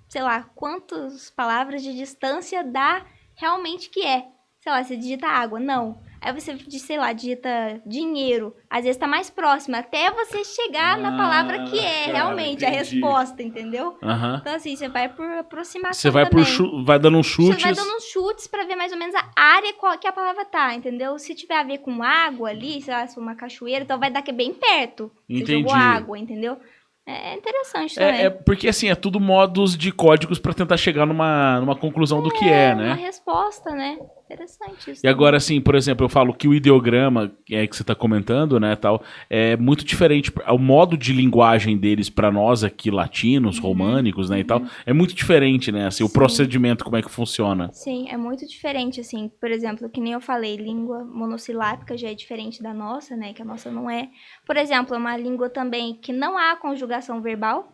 [SPEAKER 2] sei lá, quantas palavras de distância dá realmente que é. Sei lá, você digita água, não. Aí você, sei lá, digita dinheiro. Às vezes tá mais próximo, até você chegar na palavra que é
[SPEAKER 1] cara,
[SPEAKER 2] realmente a
[SPEAKER 1] entendi.
[SPEAKER 2] resposta, entendeu?
[SPEAKER 1] Aham.
[SPEAKER 2] Então assim, você vai por aproximação
[SPEAKER 1] Você vai
[SPEAKER 2] também.
[SPEAKER 1] vai dando uns chutes.
[SPEAKER 2] Você vai dando uns chutes pra ver mais ou menos a área que a palavra tá, entendeu? Se tiver a ver com água ali, sei lá, se for uma cachoeira, então vai dar que é bem perto.
[SPEAKER 1] Entendi.
[SPEAKER 2] Você jogou água, entendeu? É interessante também.
[SPEAKER 1] É porque assim, é tudo modos de códigos pra tentar chegar numa conclusão do que é,
[SPEAKER 2] Uma
[SPEAKER 1] né?
[SPEAKER 2] resposta, né? Interessante isso.
[SPEAKER 1] E agora, assim, por exemplo, eu falo que o ideograma que você tá comentando, né, tal, é muito diferente. O modo de linguagem deles pra nós aqui, latinos, românicos, né, e tal, é muito diferente, né? Assim, o procedimento, como é que funciona.
[SPEAKER 2] Sim, é muito diferente, assim. Por exemplo, que nem eu falei, língua monossilábica já é diferente da nossa, né? Que a nossa não é. Por exemplo, é uma língua também que não há conjugação verbal.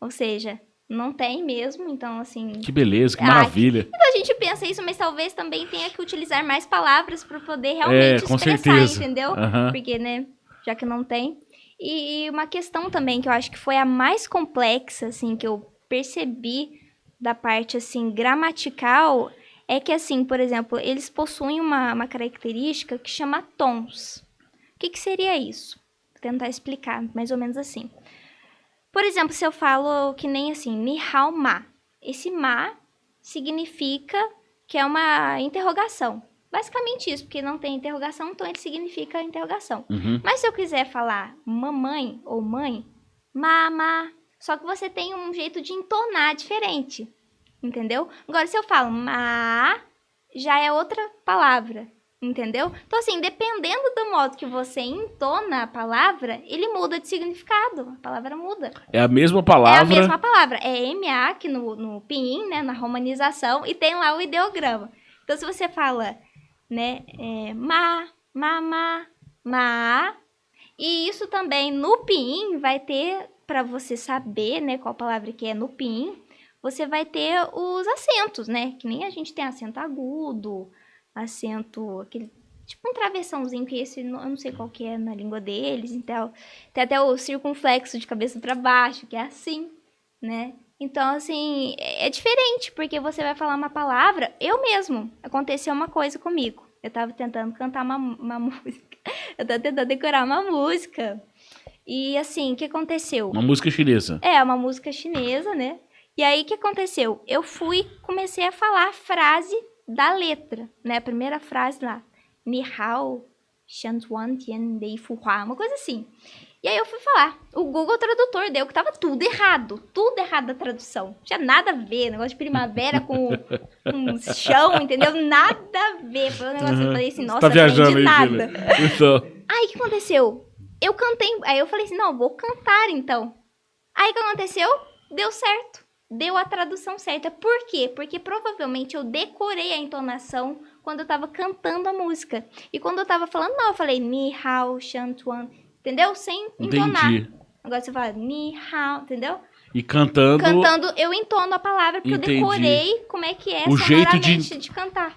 [SPEAKER 2] Ou seja, não tem mesmo, então assim...
[SPEAKER 1] Que beleza, que maravilha.
[SPEAKER 2] Então a gente pensa isso, mas talvez também tenha que utilizar mais palavras para poder realmente
[SPEAKER 1] com
[SPEAKER 2] expressar,
[SPEAKER 1] certeza.
[SPEAKER 2] entendeu?
[SPEAKER 1] Aham.
[SPEAKER 2] Porque, né, já que não tem. E uma questão também que eu acho que foi a mais complexa, assim, que eu percebi da parte, assim, gramatical, é que, assim, por exemplo, eles possuem uma característica que chama tons. O que seria isso? Vou tentar explicar, mais ou menos assim. Por exemplo, se eu falo que nem assim, ni hao ma. Esse ma significa que é uma interrogação. Basicamente isso, porque não tem interrogação, então ele significa interrogação. Mas se eu quiser falar mamãe ou mãe, mama, só que você tem um jeito de entonar diferente, entendeu? Agora, se eu falo ma, já é outra palavra. Entendeu? Então, assim, dependendo do modo que você entona a palavra, ele muda de significado. A palavra muda.
[SPEAKER 1] É a mesma palavra.
[SPEAKER 2] É a mesma palavra. É MA aqui no pinyin, né? Na romanização. E tem lá o ideograma. Então, se você fala, né? Ma, e isso também no pinyin vai ter, para você saber, né? Qual palavra que é no pinyin, você vai ter os acentos, né? Que nem a gente tem acento agudo, acento, aquele tipo um travessãozinho que esse, eu não sei qual que é na língua deles, então tem até o circunflexo de cabeça para baixo, que é assim, né? Então, assim, é diferente, porque você vai falar uma palavra, eu mesmo, aconteceu uma coisa comigo, eu tava tentando cantar uma música, eu tava tentando decorar uma música, e assim, o que aconteceu?
[SPEAKER 1] Uma música chinesa.
[SPEAKER 2] É, uma música chinesa, né? E aí, o que aconteceu? Eu comecei a falar a frase da letra, né? A primeira frase lá. Ni hao, shan tuan tian dei fu hua, uma coisa assim. E aí eu fui falar. O Google Tradutor deu que tava tudo errado da tradução. Não tinha nada a ver, negócio de primavera com chão, entendeu? Nada a ver. Foi um negócio, eu falei assim, nossa,
[SPEAKER 1] tá viajando
[SPEAKER 2] não entendi
[SPEAKER 1] aí,
[SPEAKER 2] nada.
[SPEAKER 1] então.
[SPEAKER 2] Aí o que aconteceu? Eu cantei, aí eu falei assim, não, vou cantar então. Aí o que aconteceu? Deu certo. Deu a tradução certa. Por quê? Porque provavelmente eu decorei a entonação quando eu tava cantando a música. E quando eu tava falando, não, eu falei ni hao, shan tuan, entendeu? Sem entonar.
[SPEAKER 1] Entendi.
[SPEAKER 2] Agora você fala ni hao, entendeu?
[SPEAKER 1] E cantando...
[SPEAKER 2] Cantando, eu entono a palavra porque
[SPEAKER 1] Entendi.
[SPEAKER 2] eu decorei como é que é
[SPEAKER 1] O jeito
[SPEAKER 2] sonoramente de cantar.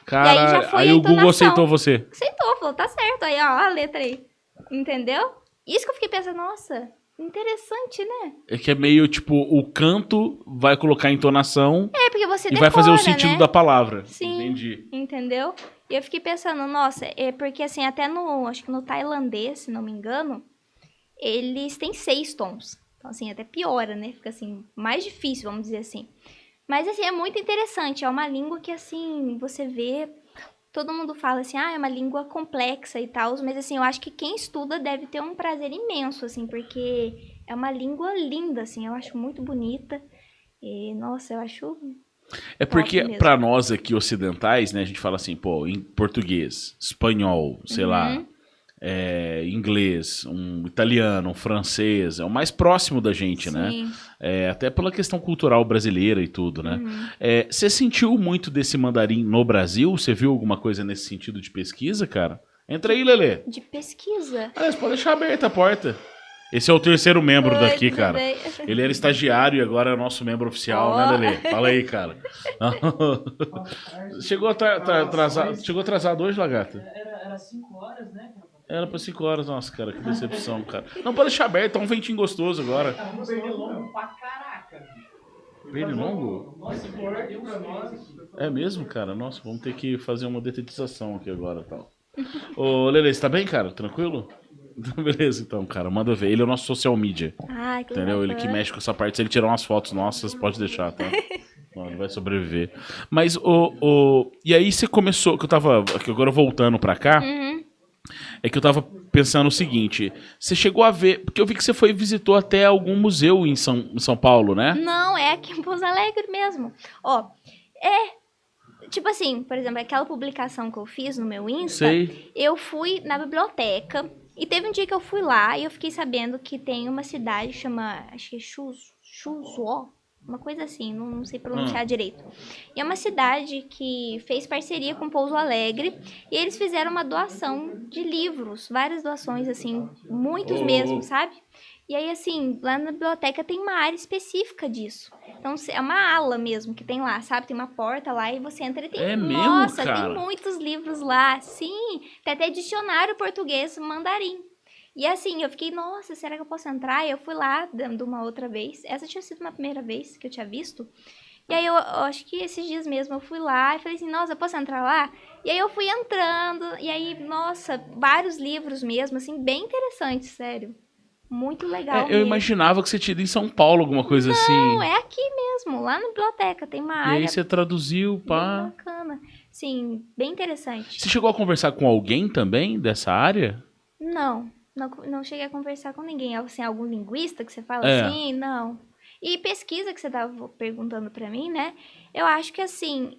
[SPEAKER 1] Cara,
[SPEAKER 2] E aí já foi
[SPEAKER 1] aí
[SPEAKER 2] a
[SPEAKER 1] o Google
[SPEAKER 2] entonação.
[SPEAKER 1] aceitou você.
[SPEAKER 2] Aceitou, falou, tá certo. Aí, ó, a letra aí. Entendeu? Isso que eu fiquei pensando, nossa... Interessante, né?
[SPEAKER 1] É que é meio tipo, o canto vai colocar a entonação
[SPEAKER 2] É, porque você
[SPEAKER 1] e
[SPEAKER 2] decora,
[SPEAKER 1] vai fazer o sentido
[SPEAKER 2] né?
[SPEAKER 1] da palavra.
[SPEAKER 2] Sim.
[SPEAKER 1] Entendi.
[SPEAKER 2] Entendeu? E eu fiquei pensando, nossa, é porque assim, até acho que no tailandês, se não me engano, eles têm 6 tons. Então, assim, até piora, né? Fica assim, mais difícil, vamos dizer assim. Mas, assim, é muito interessante. É uma língua que, assim, você vê... Todo mundo fala assim, é uma língua complexa e tal, mas assim, eu acho que quem estuda deve ter um prazer imenso, assim, porque É uma língua linda, assim, eu acho muito bonita. E, nossa, eu acho
[SPEAKER 1] É porque,
[SPEAKER 2] mesmo.
[SPEAKER 1] pra nós aqui ocidentais, né, a gente fala assim, pô, em português, espanhol, sei lá, inglês, um italiano, um francês, é o mais próximo da gente, né?
[SPEAKER 2] Sim.
[SPEAKER 1] Até pela questão cultural brasileira e tudo, né? Você sentiu muito desse mandarim no Brasil? Você viu alguma coisa nesse sentido de pesquisa, cara? Entra aí, Lelê.
[SPEAKER 2] De pesquisa.
[SPEAKER 1] Você pode deixar aberta a porta. Esse é o terceiro membro
[SPEAKER 2] Oi,
[SPEAKER 1] daqui,
[SPEAKER 2] tudo
[SPEAKER 1] cara.
[SPEAKER 2] bem?
[SPEAKER 1] Ele era estagiário e agora é nosso membro oficial,
[SPEAKER 2] Ó.
[SPEAKER 1] né, Lelê? Fala aí, cara. Chegou atrasado hoje, lagarta?
[SPEAKER 3] Era 5 horas, né?
[SPEAKER 1] Era pra 5 horas, nossa, cara, que decepção, cara. Não, pode deixar aberto, tá um ventinho gostoso agora.
[SPEAKER 3] Tá um pernilongo pra caraca, bicho.
[SPEAKER 1] Pernilongo?
[SPEAKER 3] Nossa, mordeu pra nós.
[SPEAKER 1] É mesmo, cara? Nossa, vamos ter que fazer uma detetização aqui agora, tal. Ô, Lelê, você tá bem, cara? Tranquilo? Beleza, então, cara, manda ver. Ele é o nosso social media,
[SPEAKER 2] Ai, que
[SPEAKER 1] entendeu? Ele que
[SPEAKER 2] bacana.
[SPEAKER 1] mexe com essa parte. Se ele tirar umas fotos nossas, pode deixar, tá? Não, ele vai sobreviver. Mas, e aí você começou, que agora voltando pra cá, é que eu tava pensando o seguinte, você chegou a ver, porque eu vi que você visitou até algum museu em São Paulo, né?
[SPEAKER 2] Não, é aqui em Pouso Alegre mesmo. Ó, tipo assim, por exemplo, aquela publicação que eu fiz no meu Insta,
[SPEAKER 1] Sei.
[SPEAKER 2] eu fui na biblioteca e teve um dia que eu fui lá e eu fiquei sabendo que tem uma cidade que chama, acho que é Chuzó, uma coisa assim, não sei pronunciar direito. E é uma cidade que fez parceria com Pouso Alegre e eles fizeram uma doação de livros, várias doações, assim, muitos mesmo, sabe? E aí, assim, lá na biblioteca tem uma área específica disso. Então, é uma ala mesmo que tem lá, sabe? Tem uma porta lá e você entra e tem...
[SPEAKER 1] É mesmo,
[SPEAKER 2] Nossa,
[SPEAKER 1] cara?
[SPEAKER 2] tem muitos livros lá. Sim, tem até dicionário português mandarim. E assim, eu fiquei, nossa, será que eu posso entrar? E eu fui lá de uma outra vez. Essa tinha sido uma primeira vez que eu tinha visto. E aí, eu acho que esses dias mesmo eu fui lá e falei assim, nossa, eu posso entrar lá? E aí eu fui entrando, e aí, nossa, vários livros mesmo, assim, bem interessantes, sério. Muito legal
[SPEAKER 1] Eu
[SPEAKER 2] mesmo.
[SPEAKER 1] imaginava que você tinha ido em São Paulo, alguma coisa assim.
[SPEAKER 2] Não, é aqui mesmo, lá na biblioteca, tem uma
[SPEAKER 1] E
[SPEAKER 2] área
[SPEAKER 1] aí você traduziu,
[SPEAKER 2] bem
[SPEAKER 1] pá.
[SPEAKER 2] bacana. Sim, bem interessante.
[SPEAKER 1] Você chegou a conversar com alguém também dessa área?
[SPEAKER 2] Não cheguei a conversar com ninguém. Assim, algum linguista que você fala
[SPEAKER 1] É.
[SPEAKER 2] assim? Não. E pesquisa que você estava perguntando pra mim, né? Eu acho que assim,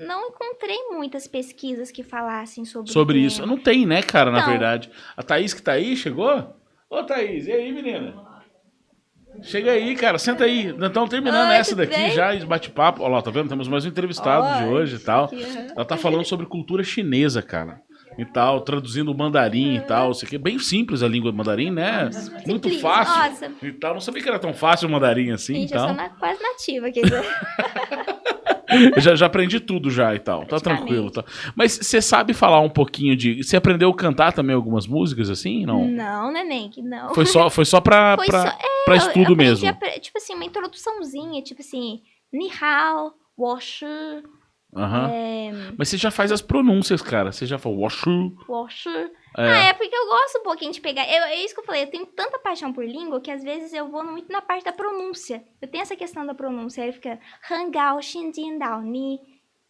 [SPEAKER 2] não encontrei muitas pesquisas que falassem sobre
[SPEAKER 1] Sobre
[SPEAKER 2] o
[SPEAKER 1] isso.
[SPEAKER 2] tema.
[SPEAKER 1] Não tem, né, cara, na
[SPEAKER 2] Não.
[SPEAKER 1] verdade. A Thaís que tá aí, chegou? Ô, Thaís, e aí, menina? Chega aí, cara, senta aí. Estamos terminando
[SPEAKER 2] Oi,
[SPEAKER 1] essa
[SPEAKER 2] tudo
[SPEAKER 1] daqui
[SPEAKER 2] bem?
[SPEAKER 1] já, esse bate-papo. Olha lá, tá vendo? Temos mais um entrevistado de
[SPEAKER 2] Oi,
[SPEAKER 1] hoje e tal.
[SPEAKER 2] aqui, aham.
[SPEAKER 1] Ela tá falando sobre cultura chinesa, cara. E tal, traduzindo o mandarim e tal. Isso aqui é bem simples a língua mandarim, né? Muito
[SPEAKER 2] Simples,
[SPEAKER 1] fácil.
[SPEAKER 2] nossa.
[SPEAKER 1] E tal. Não sabia que era tão fácil o mandarim assim e
[SPEAKER 2] Gente, eu
[SPEAKER 1] tal.
[SPEAKER 2] sou quase nativa, quer dizer.
[SPEAKER 1] Eu já aprendi tudo já e tal. Tá tranquilo. Tá. Mas você sabe falar um pouquinho de. Você aprendeu a cantar também algumas músicas assim? Não.
[SPEAKER 2] Não, neném, que não.
[SPEAKER 1] Foi só pra,
[SPEAKER 2] Foi
[SPEAKER 1] pra,
[SPEAKER 2] só-
[SPEAKER 1] pra
[SPEAKER 2] eu
[SPEAKER 1] estudo
[SPEAKER 2] aprendi
[SPEAKER 1] mesmo.
[SPEAKER 2] tipo assim, uma introduçãozinha, tipo assim, Ni hao, wo shi,
[SPEAKER 1] Aham. Mas você já faz as pronúncias, cara. Você já falou washu.
[SPEAKER 2] wo shi.
[SPEAKER 1] É.
[SPEAKER 2] É porque eu gosto um pouquinho de pegar. É isso que eu falei, eu tenho tanta paixão por língua que às vezes eu vou muito na parte da pronúncia. Eu tenho essa questão da pronúncia, aí fica Hangao Xinjin Dao Ni,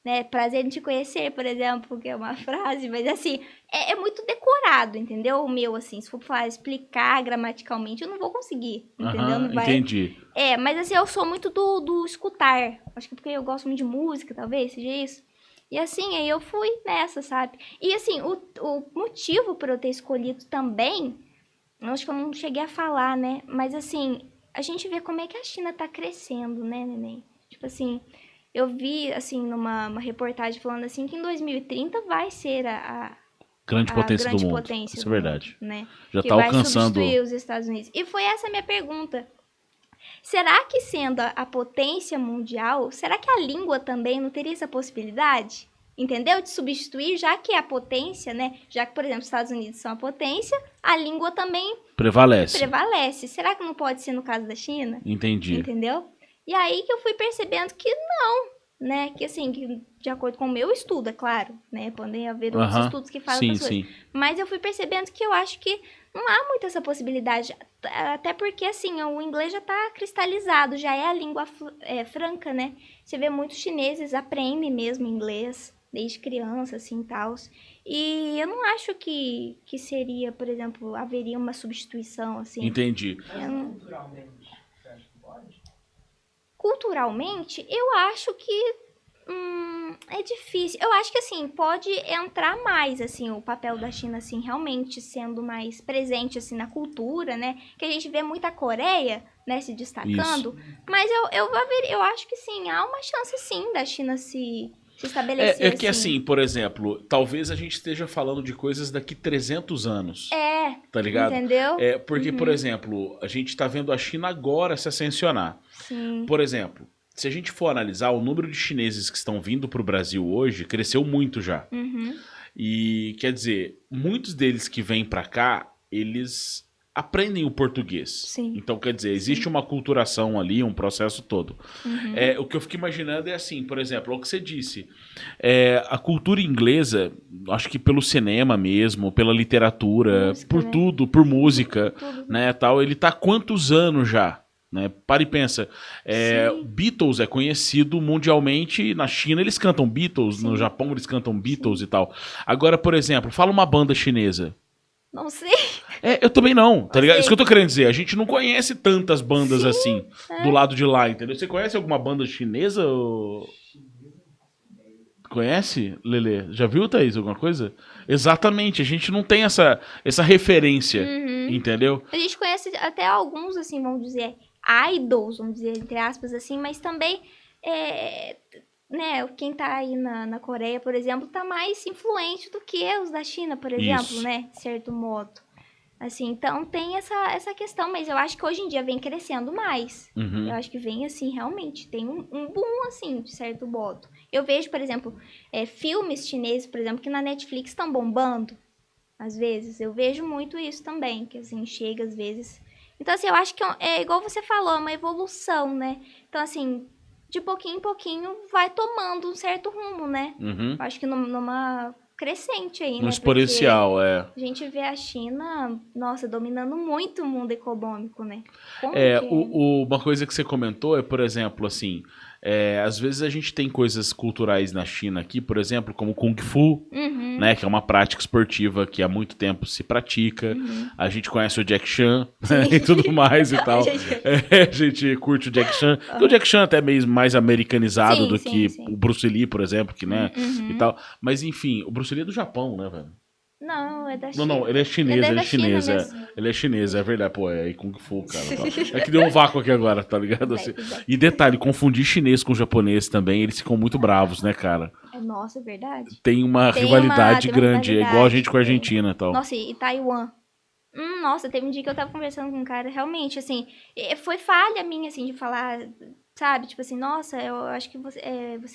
[SPEAKER 2] né? Prazer em te conhecer, por exemplo, que é uma frase, mas assim, é muito decorado, entendeu? O meu, assim, se for falar, explicar gramaticalmente, eu não vou conseguir, entendeu?
[SPEAKER 1] Aham,
[SPEAKER 2] Não vai.
[SPEAKER 1] entendi.
[SPEAKER 2] Mas assim, eu sou muito do escutar. Acho que porque eu gosto muito de música, talvez, seja isso. E assim, aí eu fui nessa, sabe? E assim, o motivo por eu ter escolhido também, eu acho que eu não cheguei a falar, né? Mas assim, a gente vê como é que a China tá crescendo, né, neném? Tipo assim, eu vi, assim, uma reportagem falando assim que em 2030 vai ser
[SPEAKER 1] Grande
[SPEAKER 2] a
[SPEAKER 1] potência
[SPEAKER 2] grande
[SPEAKER 1] do mundo.
[SPEAKER 2] potência
[SPEAKER 1] Isso
[SPEAKER 2] do
[SPEAKER 1] é verdade.
[SPEAKER 2] mundo, né?
[SPEAKER 1] Já
[SPEAKER 2] Que
[SPEAKER 1] tá
[SPEAKER 2] vai
[SPEAKER 1] alcançando.
[SPEAKER 2] substituir os Estados Unidos. E foi essa a minha pergunta. Será que sendo a potência mundial, será que a língua também não teria essa possibilidade? Entendeu? De substituir, já que é a potência, né? Já que, por exemplo, os Estados Unidos são a potência, a língua também
[SPEAKER 1] Prevalece.
[SPEAKER 2] Será que não pode ser no caso da China?
[SPEAKER 1] Entendi.
[SPEAKER 2] Entendeu? E aí que eu fui percebendo que não, né? Que assim, que de acordo com o meu estudo, é claro, né? Podem haver outros
[SPEAKER 1] Aham.
[SPEAKER 2] estudos que falam
[SPEAKER 1] Sim,
[SPEAKER 2] outras coisas.
[SPEAKER 1] sim.
[SPEAKER 2] Mas eu fui percebendo que eu acho que não há muito essa possibilidade. Até porque, assim, o inglês já está cristalizado, já é a língua franca, né? Você vê muitos chineses aprendem mesmo inglês, desde criança, assim, tal. E eu não acho que seria, por exemplo, haveria uma substituição, assim.
[SPEAKER 1] Entendi.
[SPEAKER 3] Mas culturalmente, você acha que pode?
[SPEAKER 2] Culturalmente, eu acho que é difícil. Eu acho que, assim, pode entrar mais, assim, o papel da China, assim, realmente sendo mais presente, assim, na cultura, né? Que a gente vê muita Coreia, né, se destacando. Mas eu acho que, sim, há uma chance, sim, da China se estabelecer,
[SPEAKER 1] É que assim, por exemplo, talvez a gente esteja falando de coisas daqui 300 anos, tá ligado?
[SPEAKER 2] Entendeu?
[SPEAKER 1] Porque, por exemplo, a gente tá vendo a China agora se ascensionar.
[SPEAKER 2] Sim.
[SPEAKER 1] Por exemplo, se a gente for analisar, o número de chineses que estão vindo pro Brasil hoje cresceu muito já. E, quer dizer, muitos deles que vêm pra cá, eles aprendem o português.
[SPEAKER 2] Sim.
[SPEAKER 1] Então, quer dizer, existe uma aculturação ali, um processo todo. O que eu fico imaginando é assim, por exemplo, o que você disse, a cultura inglesa, acho que pelo cinema mesmo, pela literatura,
[SPEAKER 2] Música,
[SPEAKER 1] por
[SPEAKER 2] né?
[SPEAKER 1] tudo, por música,
[SPEAKER 2] Tudo.
[SPEAKER 1] né, tal, ele tá há quantos anos já? Né? Para e pensa,
[SPEAKER 2] Sim.
[SPEAKER 1] Beatles é conhecido mundialmente, na China eles cantam Beatles, no Japão eles cantam Beatles e tal. Agora, por exemplo, fala uma banda chinesa.
[SPEAKER 2] Não sei.
[SPEAKER 1] Eu também não, tá ligado?
[SPEAKER 2] sei.
[SPEAKER 1] Isso que eu tô querendo dizer, a gente não conhece tantas bandas
[SPEAKER 2] Sim,
[SPEAKER 1] assim, do lado de lá, entendeu? Você conhece alguma banda chinesa? Conhece, Lelê? Já viu, Thaís, alguma coisa? Exatamente, a gente não tem essa referência, entendeu?
[SPEAKER 2] A gente conhece até alguns, assim, vamos dizer, idols, vamos dizer, entre aspas, assim, mas também, né, quem tá aí na Coreia, por exemplo, tá mais influente do que os da China, por exemplo,
[SPEAKER 1] Isso.
[SPEAKER 2] né, de certo modo. Assim, então tem essa questão, mas eu acho que hoje em dia vem crescendo mais. Eu acho que vem, assim, realmente, tem um boom, assim, de certo modo. Eu vejo, por exemplo, filmes chineses, por exemplo, que na Netflix estão bombando. Às vezes, eu vejo muito isso também, que assim, chega às vezes. Então, assim, eu acho que é igual você falou, é uma evolução, né? Então, assim, de pouquinho em pouquinho vai tomando um certo rumo, né? Eu acho que numa crescente aí,
[SPEAKER 1] Um
[SPEAKER 2] né?
[SPEAKER 1] exponencial,
[SPEAKER 2] Porque a gente vê a China, nossa, dominando muito o mundo econômico, né? Como
[SPEAKER 1] Uma coisa que você comentou é, por exemplo, assim, às vezes a gente tem coisas culturais na China aqui, por exemplo, como Kung Fu, né, que é uma prática esportiva que há muito tempo se pratica. A gente conhece o Jack Chan e tudo mais e tal. A gente curte o Jack Chan. Porque o Jack Chan até mesmo mais americanizado
[SPEAKER 2] Sim,
[SPEAKER 1] do
[SPEAKER 2] sim,
[SPEAKER 1] que
[SPEAKER 2] sim.
[SPEAKER 1] o Bruce Lee, por exemplo, que, né, e tal. Mas enfim, o Bruce Lee é do Japão, né, velho?
[SPEAKER 2] Não, é da China.
[SPEAKER 1] Não, ele é chinês,
[SPEAKER 2] Ele é da China mesmo.
[SPEAKER 1] Ele é chinês, é verdade, pô, é Kung Fu, cara. Tal. É que deu um vácuo aqui agora, tá ligado? Assim. E detalhe, confundir chinês com japonês também, eles ficam muito bravos, né, cara?
[SPEAKER 2] Nossa, é verdade.
[SPEAKER 1] Tem uma
[SPEAKER 2] Tem
[SPEAKER 1] rivalidade
[SPEAKER 2] uma
[SPEAKER 1] grande, é igual a
[SPEAKER 2] rivalidade,
[SPEAKER 1] gente com a
[SPEAKER 2] tem.
[SPEAKER 1] Argentina e tal.
[SPEAKER 2] Nossa, e Taiwan. Nossa, teve um dia que eu tava conversando com um cara, realmente, assim, foi falha minha, assim, de falar, sabe? Tipo assim, nossa, eu acho que você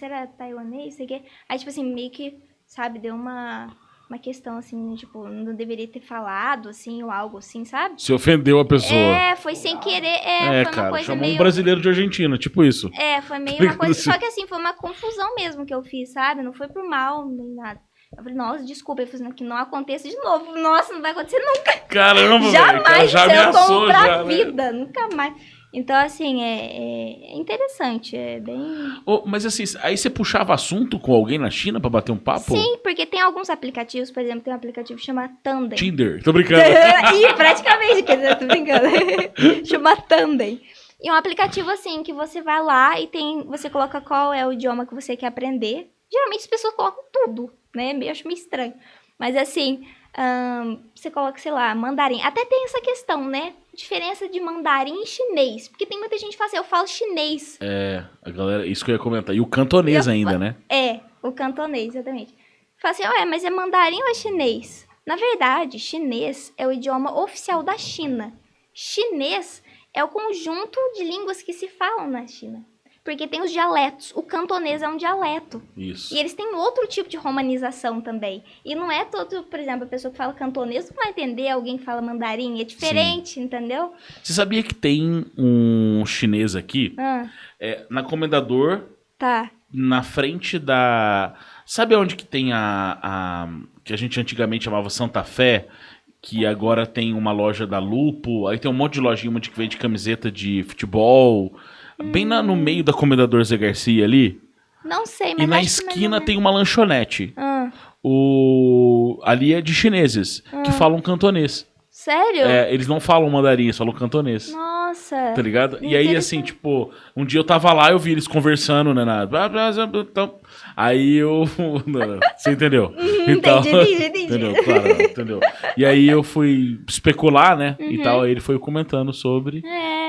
[SPEAKER 2] era taiwanês, sei o quê. Aí, tipo assim, meio que, sabe, deu uma questão, assim, tipo, não deveria ter falado, assim, ou algo assim, sabe?
[SPEAKER 1] Se ofendeu a pessoa.
[SPEAKER 2] Foi sem querer, foi
[SPEAKER 1] cara,
[SPEAKER 2] uma coisa
[SPEAKER 1] chamou
[SPEAKER 2] meio...
[SPEAKER 1] um brasileiro de Argentina, tipo isso.
[SPEAKER 2] Foi meio uma coisa, só que assim, foi uma confusão mesmo que eu fiz, sabe? Não foi por mal, nem nada. Eu falei, nossa, desculpa, eu falei, que não aconteça de novo. Nossa, não vai acontecer nunca.
[SPEAKER 1] Caramba,
[SPEAKER 2] Jamais,
[SPEAKER 1] velho, já
[SPEAKER 2] eu
[SPEAKER 1] ameaçou
[SPEAKER 2] tomo pra
[SPEAKER 1] já,
[SPEAKER 2] vida, nunca mais. Então, assim, é interessante, é bem...
[SPEAKER 1] Mas assim, aí você puxava assunto com alguém na China pra bater um papo?
[SPEAKER 2] Sim, porque tem alguns aplicativos, por exemplo, tem um aplicativo que chama Tandem.
[SPEAKER 1] Tinder, tô brincando.
[SPEAKER 2] Ih, praticamente, quer dizer, tô brincando. Chama Tandem. E é um aplicativo, assim, que você vai lá e você coloca qual é o idioma que você quer aprender. Geralmente as pessoas colocam tudo, né? Eu acho meio estranho. Mas, assim, você coloca, sei lá, mandarim. Até tem essa questão, né? Diferença de mandarim e chinês. Porque tem muita gente que fala assim, eu falo chinês.
[SPEAKER 1] A galera, isso que eu ia comentar. E o cantonês ainda, né?
[SPEAKER 2] O cantonês, exatamente. Fala assim, mas é mandarim ou é chinês? Na verdade, chinês é o idioma oficial da China. Chinês é o conjunto de línguas que se falam na China. Porque tem os dialetos. O cantonês é um dialeto.
[SPEAKER 1] Isso.
[SPEAKER 2] E eles têm outro tipo de romanização também. E não é todo, por exemplo, a pessoa que fala cantonês não vai entender alguém que fala mandarim. É diferente, entendeu?
[SPEAKER 1] Você sabia que tem um chinês aqui? Na Comendador,
[SPEAKER 2] Tá.
[SPEAKER 1] na frente da... Sabe onde que tem que a gente antigamente chamava Santa Fé? Que agora tem uma loja da Lupo. Aí tem um monte de lojinha que vende camiseta de futebol... Bem no meio da Comendador Zé Garcia ali.
[SPEAKER 2] Não sei, mas
[SPEAKER 1] E na
[SPEAKER 2] acho que mais ou
[SPEAKER 1] esquina
[SPEAKER 2] menos.
[SPEAKER 1] tem uma lanchonete.
[SPEAKER 2] Ah,
[SPEAKER 1] Ali é de chineses, que falam cantonês.
[SPEAKER 2] sério?
[SPEAKER 1] Eles não falam mandarim, eles falam cantonês.
[SPEAKER 2] Nossa.
[SPEAKER 1] Tá ligado? E aí, assim,
[SPEAKER 2] Interessante.
[SPEAKER 1] tipo, um dia eu tava lá, eu vi eles conversando, né? Aí eu. Você entendeu?
[SPEAKER 2] Entendi.
[SPEAKER 1] Entendeu? Claro, entendeu? E aí eu fui especular, né? E tal, aí ele foi comentando sobre.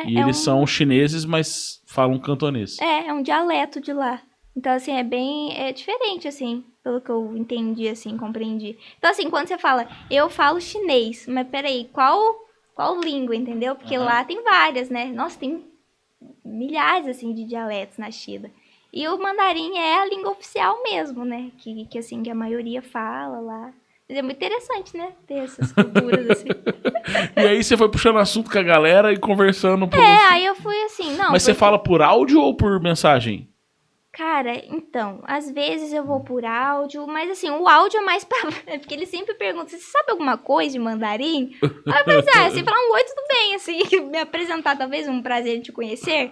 [SPEAKER 1] E eles são chineses, mas falam cantonês.
[SPEAKER 2] É um dialeto de lá. Então, assim, é diferente, assim, pelo que eu entendi, assim, compreendi. Então, assim, quando você fala, eu falo chinês, mas peraí, qual língua, entendeu? Porque lá tem várias, né? Nossa, tem milhares, assim, de dialetos na China. E o mandarim é a língua oficial mesmo, né? Que assim, que a maioria fala lá. Mas é muito interessante, né? Ter essas culturas, assim.
[SPEAKER 1] E aí você foi puxando assunto com a galera e conversando por
[SPEAKER 2] Aí eu fui assim, não...
[SPEAKER 1] Mas você
[SPEAKER 2] porque-
[SPEAKER 1] fala por áudio ou por mensagem?
[SPEAKER 2] Cara, então, às vezes eu vou por áudio, mas assim, o áudio é mais pra... é porque ele sempre pergunta, você sabe alguma coisa de mandarim? Aí eu falei assim, você falar um oi, tudo bem, assim, me apresentar, talvez um prazer de te conhecer.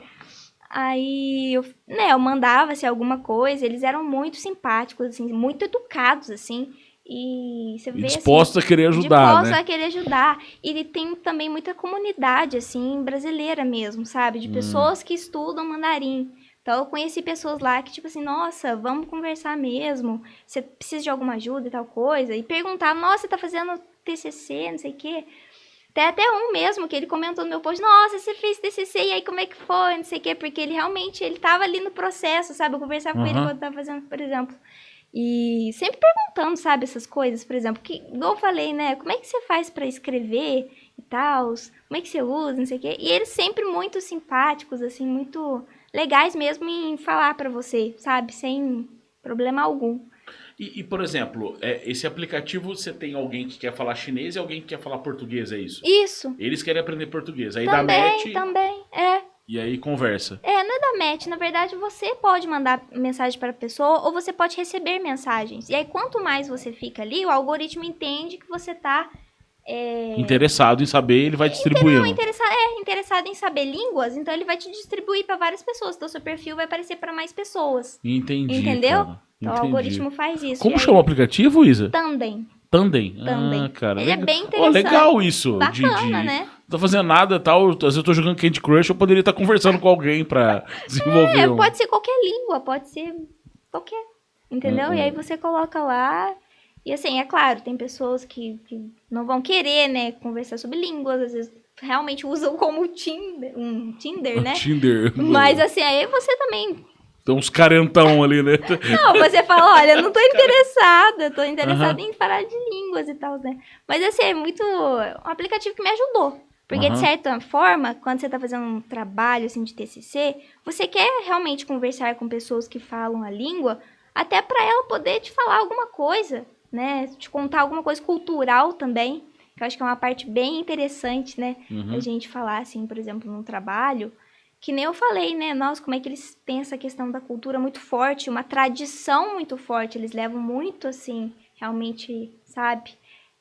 [SPEAKER 2] Aí, eu mandava, assim, alguma coisa, eles eram muito simpáticos, assim, muito educados, assim, e você
[SPEAKER 1] E
[SPEAKER 2] vê,
[SPEAKER 1] disposto a querer ajudar,
[SPEAKER 2] disposto
[SPEAKER 1] né?
[SPEAKER 2] a querer ajudar. E tem também muita comunidade, assim, brasileira mesmo, sabe? De pessoas que estudam mandarim. Então, eu conheci pessoas lá que, tipo assim, nossa, vamos conversar mesmo. Você precisa de alguma ajuda e tal coisa? E perguntavam, nossa, você tá fazendo TCC, não sei o quê. Até um mesmo, que ele comentou no meu post, nossa, você fez TCC, e aí como é que foi, não sei o quê. Porque ele realmente, ele tava ali no processo, sabe? Eu conversava com ele quando eu tava fazendo, por exemplo. E sempre perguntando, sabe, essas coisas, por exemplo, igual eu falei, né, como é que você faz pra escrever e tal, como é que você usa, não sei o quê. E eles sempre muito simpáticos, assim, muito legais mesmo em falar pra você, sabe, sem problema algum.
[SPEAKER 1] E, por exemplo, esse aplicativo você tem alguém que quer falar chinês e alguém que quer falar português, é isso?
[SPEAKER 2] Isso,
[SPEAKER 1] Eles querem aprender português. Aí dá match
[SPEAKER 2] também,
[SPEAKER 1] e aí conversa.
[SPEAKER 2] não é da match, na verdade você pode mandar mensagem para a pessoa ou você pode receber mensagens. E aí quanto mais você fica ali, o algoritmo entende que você tá
[SPEAKER 1] Interessado em saber, ele vai distribuindo.
[SPEAKER 2] interessado em saber línguas, então ele vai te distribuir para várias pessoas. Então seu perfil vai aparecer para mais pessoas.
[SPEAKER 1] Entendi,
[SPEAKER 2] Entendeu?
[SPEAKER 1] cara.
[SPEAKER 2] Então o
[SPEAKER 1] Entendi.
[SPEAKER 2] algoritmo faz isso.
[SPEAKER 1] Como
[SPEAKER 2] E aí,
[SPEAKER 1] chama o aplicativo, Isa?
[SPEAKER 2] Tandem.
[SPEAKER 1] Tandem.
[SPEAKER 2] Tandem.
[SPEAKER 1] Ah, cara.
[SPEAKER 2] Ele é
[SPEAKER 1] legal.
[SPEAKER 2] bem
[SPEAKER 1] Ó,
[SPEAKER 2] interessante.
[SPEAKER 1] legal isso.
[SPEAKER 2] Bacana, né?
[SPEAKER 1] Não tô fazendo nada e tal. Às vezes eu tô jogando Candy Crush, eu poderia estar conversando com alguém pra desenvolver.
[SPEAKER 2] Pode ser qualquer língua, pode ser qualquer. Entendeu? E aí você coloca lá. E assim, é claro, tem pessoas que não vão querer, né, conversar sobre línguas, às vezes realmente usam como Tinder, né?
[SPEAKER 1] Tinder.
[SPEAKER 2] Mas assim, aí você também.
[SPEAKER 1] Tem uns carentão ali, né?
[SPEAKER 2] Não, você fala, olha, não tô interessada, tô interessada em falar de línguas e tal, né? Mas assim, é um aplicativo que me ajudou. Porque, de certa forma, quando você tá fazendo um trabalho, assim, de TCC, você quer realmente conversar com pessoas que falam a língua, até pra ela poder te falar alguma coisa, né? Te contar alguma coisa cultural também, que eu acho que é uma parte bem interessante, né? A gente falar, assim, por exemplo, num trabalho, que nem eu falei, né? Nossa, como é que eles têm essa questão da cultura muito forte, uma tradição muito forte, eles levam muito, assim, realmente, sabe?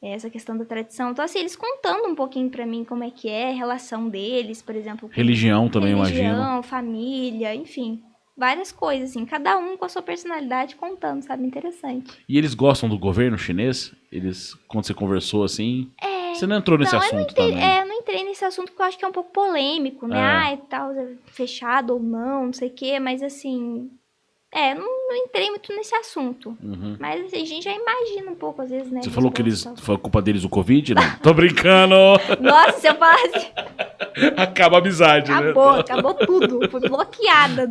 [SPEAKER 2] Essa questão da tradição. Então, assim, eles contando um pouquinho pra mim como é que é a relação deles, por exemplo. Com
[SPEAKER 1] Religião também,
[SPEAKER 2] religião,
[SPEAKER 1] imagino.
[SPEAKER 2] família, enfim. Várias coisas, assim. Cada um com a sua personalidade contando, sabe? Interessante.
[SPEAKER 1] E eles gostam do governo chinês? Eles, quando você conversou assim... Você não entrou nesse assunto também?
[SPEAKER 2] Eu não entrei nesse assunto porque eu acho que é um pouco polêmico, né? Tal, fechado ou não, não sei o quê. Mas, assim... não entrei muito nesse assunto. Mas assim, a gente já imagina um pouco, às vezes, né?
[SPEAKER 1] Você falou que
[SPEAKER 2] resposta.
[SPEAKER 1] foi culpa deles o Covid? Não, tô brincando!
[SPEAKER 2] Nossa, se eu falasse...
[SPEAKER 1] Acaba a amizade,
[SPEAKER 2] Acabou tudo. Fui bloqueada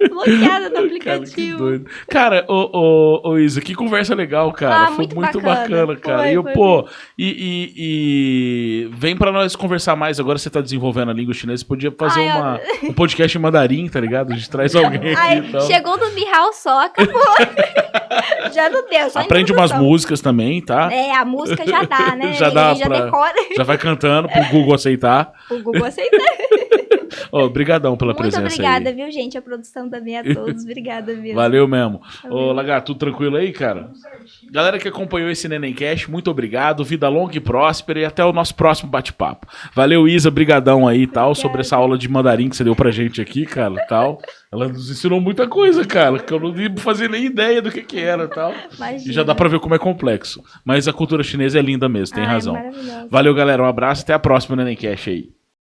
[SPEAKER 2] bloqueada do
[SPEAKER 1] Cara,
[SPEAKER 2] aplicativo.
[SPEAKER 1] que doido. Cara, ô Isa, que conversa legal, cara. Foi muito bacana, cara.
[SPEAKER 2] Foi.
[SPEAKER 1] E vem pra nós conversar mais. Agora você tá desenvolvendo a língua chinesa. Você podia fazer um podcast em mandarim, tá ligado? A gente traz alguém aqui e tal.
[SPEAKER 2] Chegou no Mihal só, acabou. Já não deu, só
[SPEAKER 1] Aprende umas músicas também, tá?
[SPEAKER 2] A música já dá, né?
[SPEAKER 1] Já dá
[SPEAKER 2] já
[SPEAKER 1] pra...
[SPEAKER 2] decora.
[SPEAKER 1] Já vai cantando pro Google aceitar.
[SPEAKER 2] O Google aceita.
[SPEAKER 1] Ô, obrigadão pela
[SPEAKER 2] Muito
[SPEAKER 1] presença
[SPEAKER 2] obrigada,
[SPEAKER 1] aí.
[SPEAKER 2] viu, gente? A produção também a todos. Obrigada mesmo.
[SPEAKER 1] Valeu mesmo. Ô,
[SPEAKER 2] Valeu.
[SPEAKER 1] Lagarto, tudo tranquilo aí, cara? Galera que acompanhou esse Nenemcast, muito obrigado. Vida longa e próspera e até o nosso próximo bate-papo. Valeu, Isa, brigadão aí e tal, sobre essa aula de mandarim que você deu pra gente aqui, cara, tal. Ela nos ensinou muita coisa, cara, que eu não ia fazer nem ideia do que era, tal.
[SPEAKER 2] Imagina.
[SPEAKER 1] E já dá pra ver como é complexo. Mas a cultura chinesa é linda mesmo, tem
[SPEAKER 2] Ai,
[SPEAKER 1] razão.
[SPEAKER 2] maravilhosa.
[SPEAKER 1] Valeu, galera, um abraço, até a próxima Nenemcast aí.